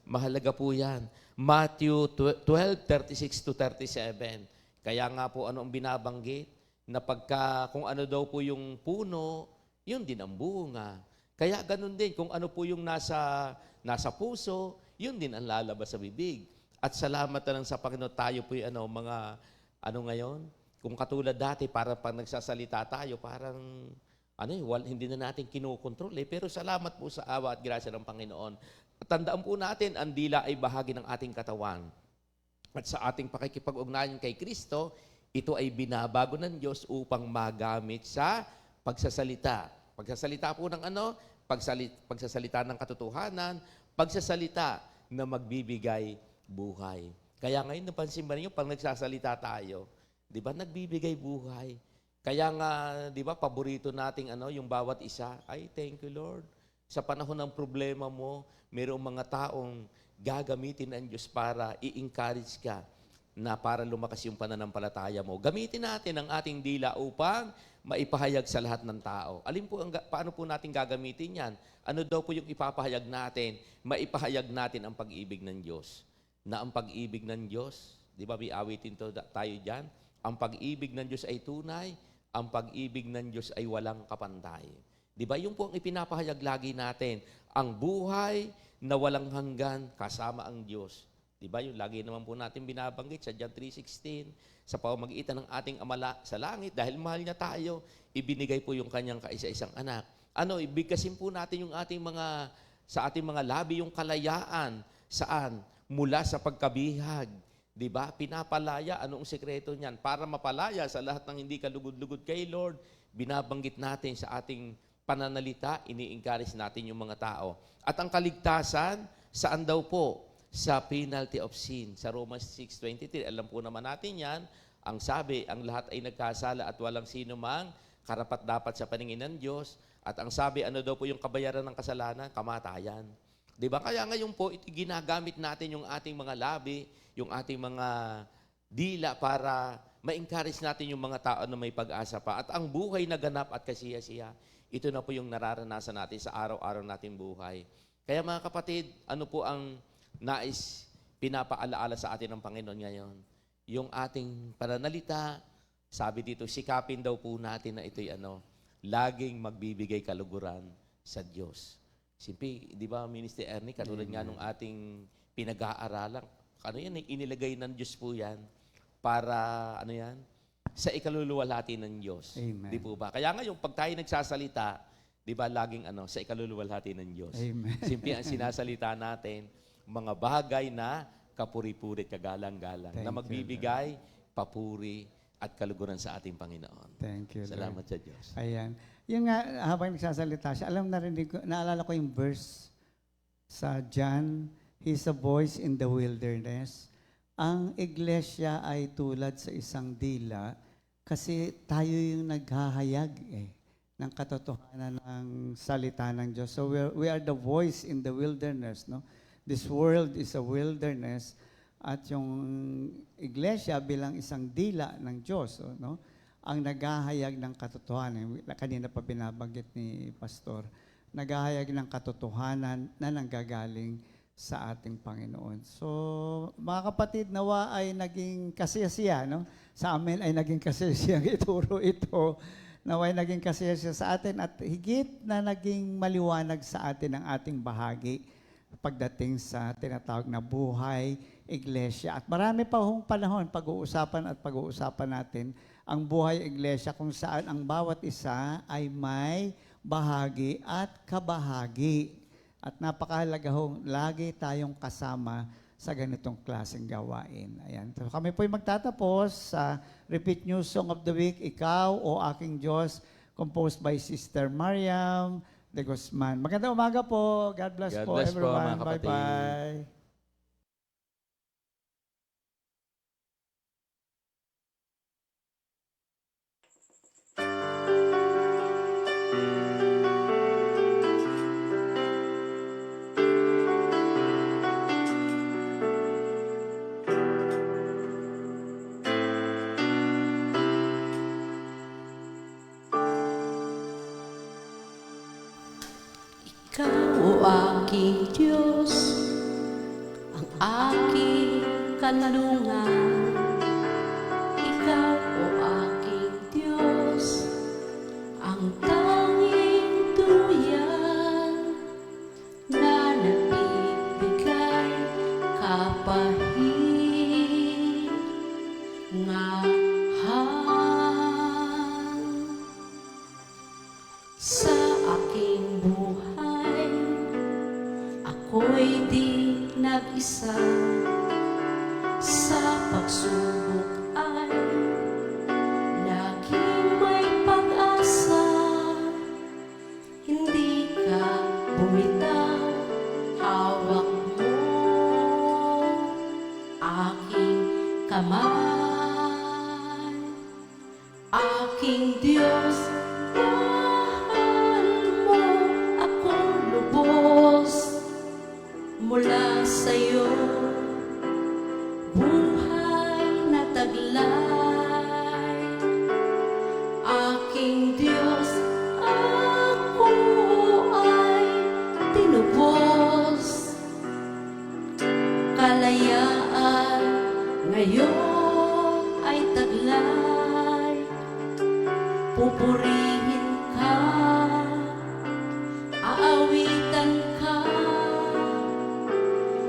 mahalaga po yan. Matthew 12:36-37. Kaya nga po, ano ang binabanggit? Na kung ano daw po yung puno, yun din ang bunga. Kaya ganun din, kung ano po yung nasa puso, yun din ang lalabas sa bibig. At salamat na lang sa Panginoon, tayo po yung ngayon? Kung katulad dati, para pag nagsasalita tayo, parang hindi na natin kinukontrol Pero salamat po sa awa at grasya ng Panginoon. At tandaan po natin, ang dila ay bahagi ng ating katawan. At sa ating pakikipag-ugnayan kay Kristo, ito ay binabago ng Diyos upang magamit sa pagsasalita. Pagsasalita po ng pagsasalita ng katotohanan, pagsasalita na magbibigay buhay. Kaya ngayon, napansin ba ninyo, pag nagsasalita tayo, di ba, nagbibigay buhay. Kaya nga, di ba, paborito nating yung bawat isa. Ay, thank you, Lord. Sa panahon ng problema mo, mayroong mga taong gagamitin ng Diyos para i-encourage ka na para lumakas yung pananampalataya mo. Gamitin natin ang ating dila upang maipahayag sa lahat ng tao. Paano po natin gagamitin yan? Ano daw po yung ipapahayag natin? Maipahayag natin ang pag-ibig ng Diyos. Na ang pag-ibig ng Diyos, di ba, may awitin tayo dyan? Ang pag-ibig ng Diyos ay tunay, ang pag-ibig ng Diyos ay walang kapantay. Di ba? Yung po ang ipinapahayag lagi natin, ang buhay na walang hanggan kasama ang Diyos. Di ba? Yung lagi naman po natin binabanggit sa John 3:16, sa pamamagitan ng ating Ama sa langit, dahil mahal niya tayo, ibinigay po yung kanyang kaisa-isang anak. Ibigkasin po natin yung sa ating mga labi yung kalayaan. Saan? Mula sa pagkabihag. Di ba? Pinapalaya. Anong sekreto niyan? Para mapalaya sa lahat ng hindi kalugod-lugod kay Lord, binabanggit natin sa ating pananalita, ini-encourage natin yung mga tao. At ang kaligtasan, saan daw po? Sa penalty of sin. Sa Romans 6:23, alam po naman natin yan, ang sabi, ang lahat ay nagkasala at walang sino mang karapat-dapat sa paningin ng Diyos. At ang sabi, ano daw po yung kabayaran ng kasalanan? Kamatayan. Di ba? Kaya ngayon po, ginagamit natin yung ating mga labi, yung ating mga dila para ma-encourage natin yung mga tao na may pag-asa pa. At ang buhay na ganap at kasiya-siya, ito na po yung nararanasan natin sa araw-araw nating buhay. Kaya mga kapatid, ano po ang nais pinapaalaala sa atin ng Panginoon ngayon? Yung ating pananalita, sabi dito, sikapin daw po natin na ito'y laging magbibigay kaluguran sa Diyos. Simple, di ba, Minister Ernie, katulad nga nung ating pinag-aaralan, inilagay ng Diyos po yan para, sa ikaluluwalhati ng Diyos. Amen. Di po ba? Kaya ngayon, pag tayo nagsasalita, di ba, laging sa ikaluluwalhati ng Diyos. Amen. Simple ang sinasalita natin, mga bagay na kapuri-puri, kagalang-galang, na magbibigay, papuri, at kaluguran sa ating Panginoon. Thank you, Salamat Lord. sa Diyos. Ayan. Yung nga, habang nagsasalita siya, naalala ko yung verse sa John, He's a voice in the wilderness. Ang iglesia ay tulad sa isang dila, Kasi tayo yung naghahayag ng katotohanan ng salita ng Diyos. So we are the voice in the wilderness, no? This world is a wilderness at yung iglesia bilang isang dila ng Diyos, no? Ang naghahayag ng katotohanan. Kanina pa binabanggit ni Pastor, naghahayag ng katotohanan na nanggagaling sa ating Panginoon. So, mga kapatid, nawa ay naging kasiyasiya, no? Sa amin ay naging kasiyasiya ang ituro ito. Nawa ay naging kasiyasiya sa atin at higit na naging maliwanag sa atin ang ating bahagi pagdating sa tinatawag na buhay iglesia. At marami pa hong panahon pag-uusapan natin ang buhay iglesia kung saan ang bawat isa ay may bahagi at kabahagi. At napakahalaga hong lagi tayong kasama sa ganitong klaseng gawain. Ayan. So kami po'y magtatapos sa Repeat New Song of the Week, Ikaw o Aking Diyos, composed by Sister Mariam de Guzman. Magandang umaga po. God bless God po bless po, everyone. mga kapatid. Bye-bye. Ikaw, o aking Diyos, ang aking kanlungan. Ikaw, o aking Diyos, ang tanging duyan na nagbibigay kapahingahan sa aking buhay. Ako'y di nag-isa, sa pagsubok ay laging may pag-asa. Hindi ka bumitaw, hawak mo aking kamay. Aking Diyos, mahal mo akong lubos. Mula sa'yo, buhay na taglay. Aking Diyos, ako ay tinubos. Kalayaan ngayon ay taglay. Pupurihin ka, aawitan ka,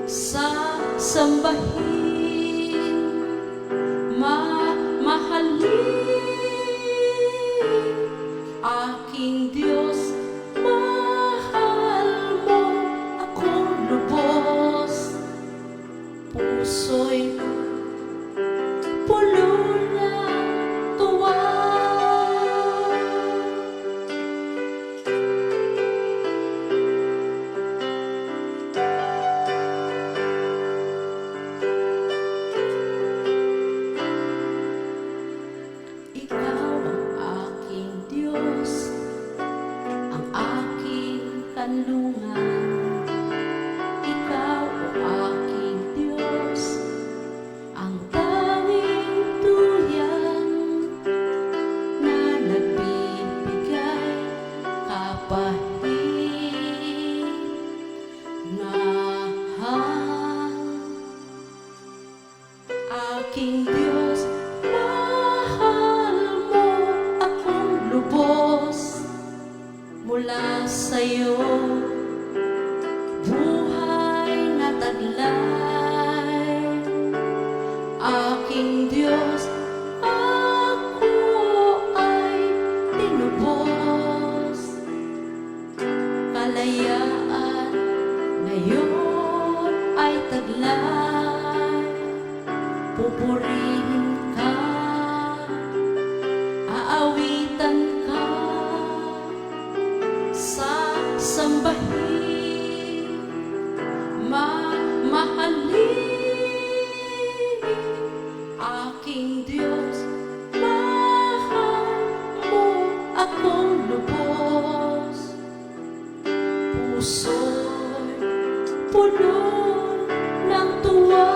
sa sambahin, mamahalin. Aking Diyos, mahal mo akong lubos. Puso'y puno ng tuwa. Ikaw ang aking Diyos, ang aking kanlungan. Ikaw ang aking Diyos, ang tanging duyan na nagbibigay kapahingahan. Aking Diyos, mahal mo akong lubos. Mula sa'yo, buhay na taglay. Aking Diyos, ako ay tinubos. Kalayaan ngayon ay taglay. Pupurihin ka, aawitan ka, sa sambahin, mamahalin. Aking Diyos, mahal puno ng tuwa.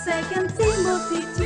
Second Timothy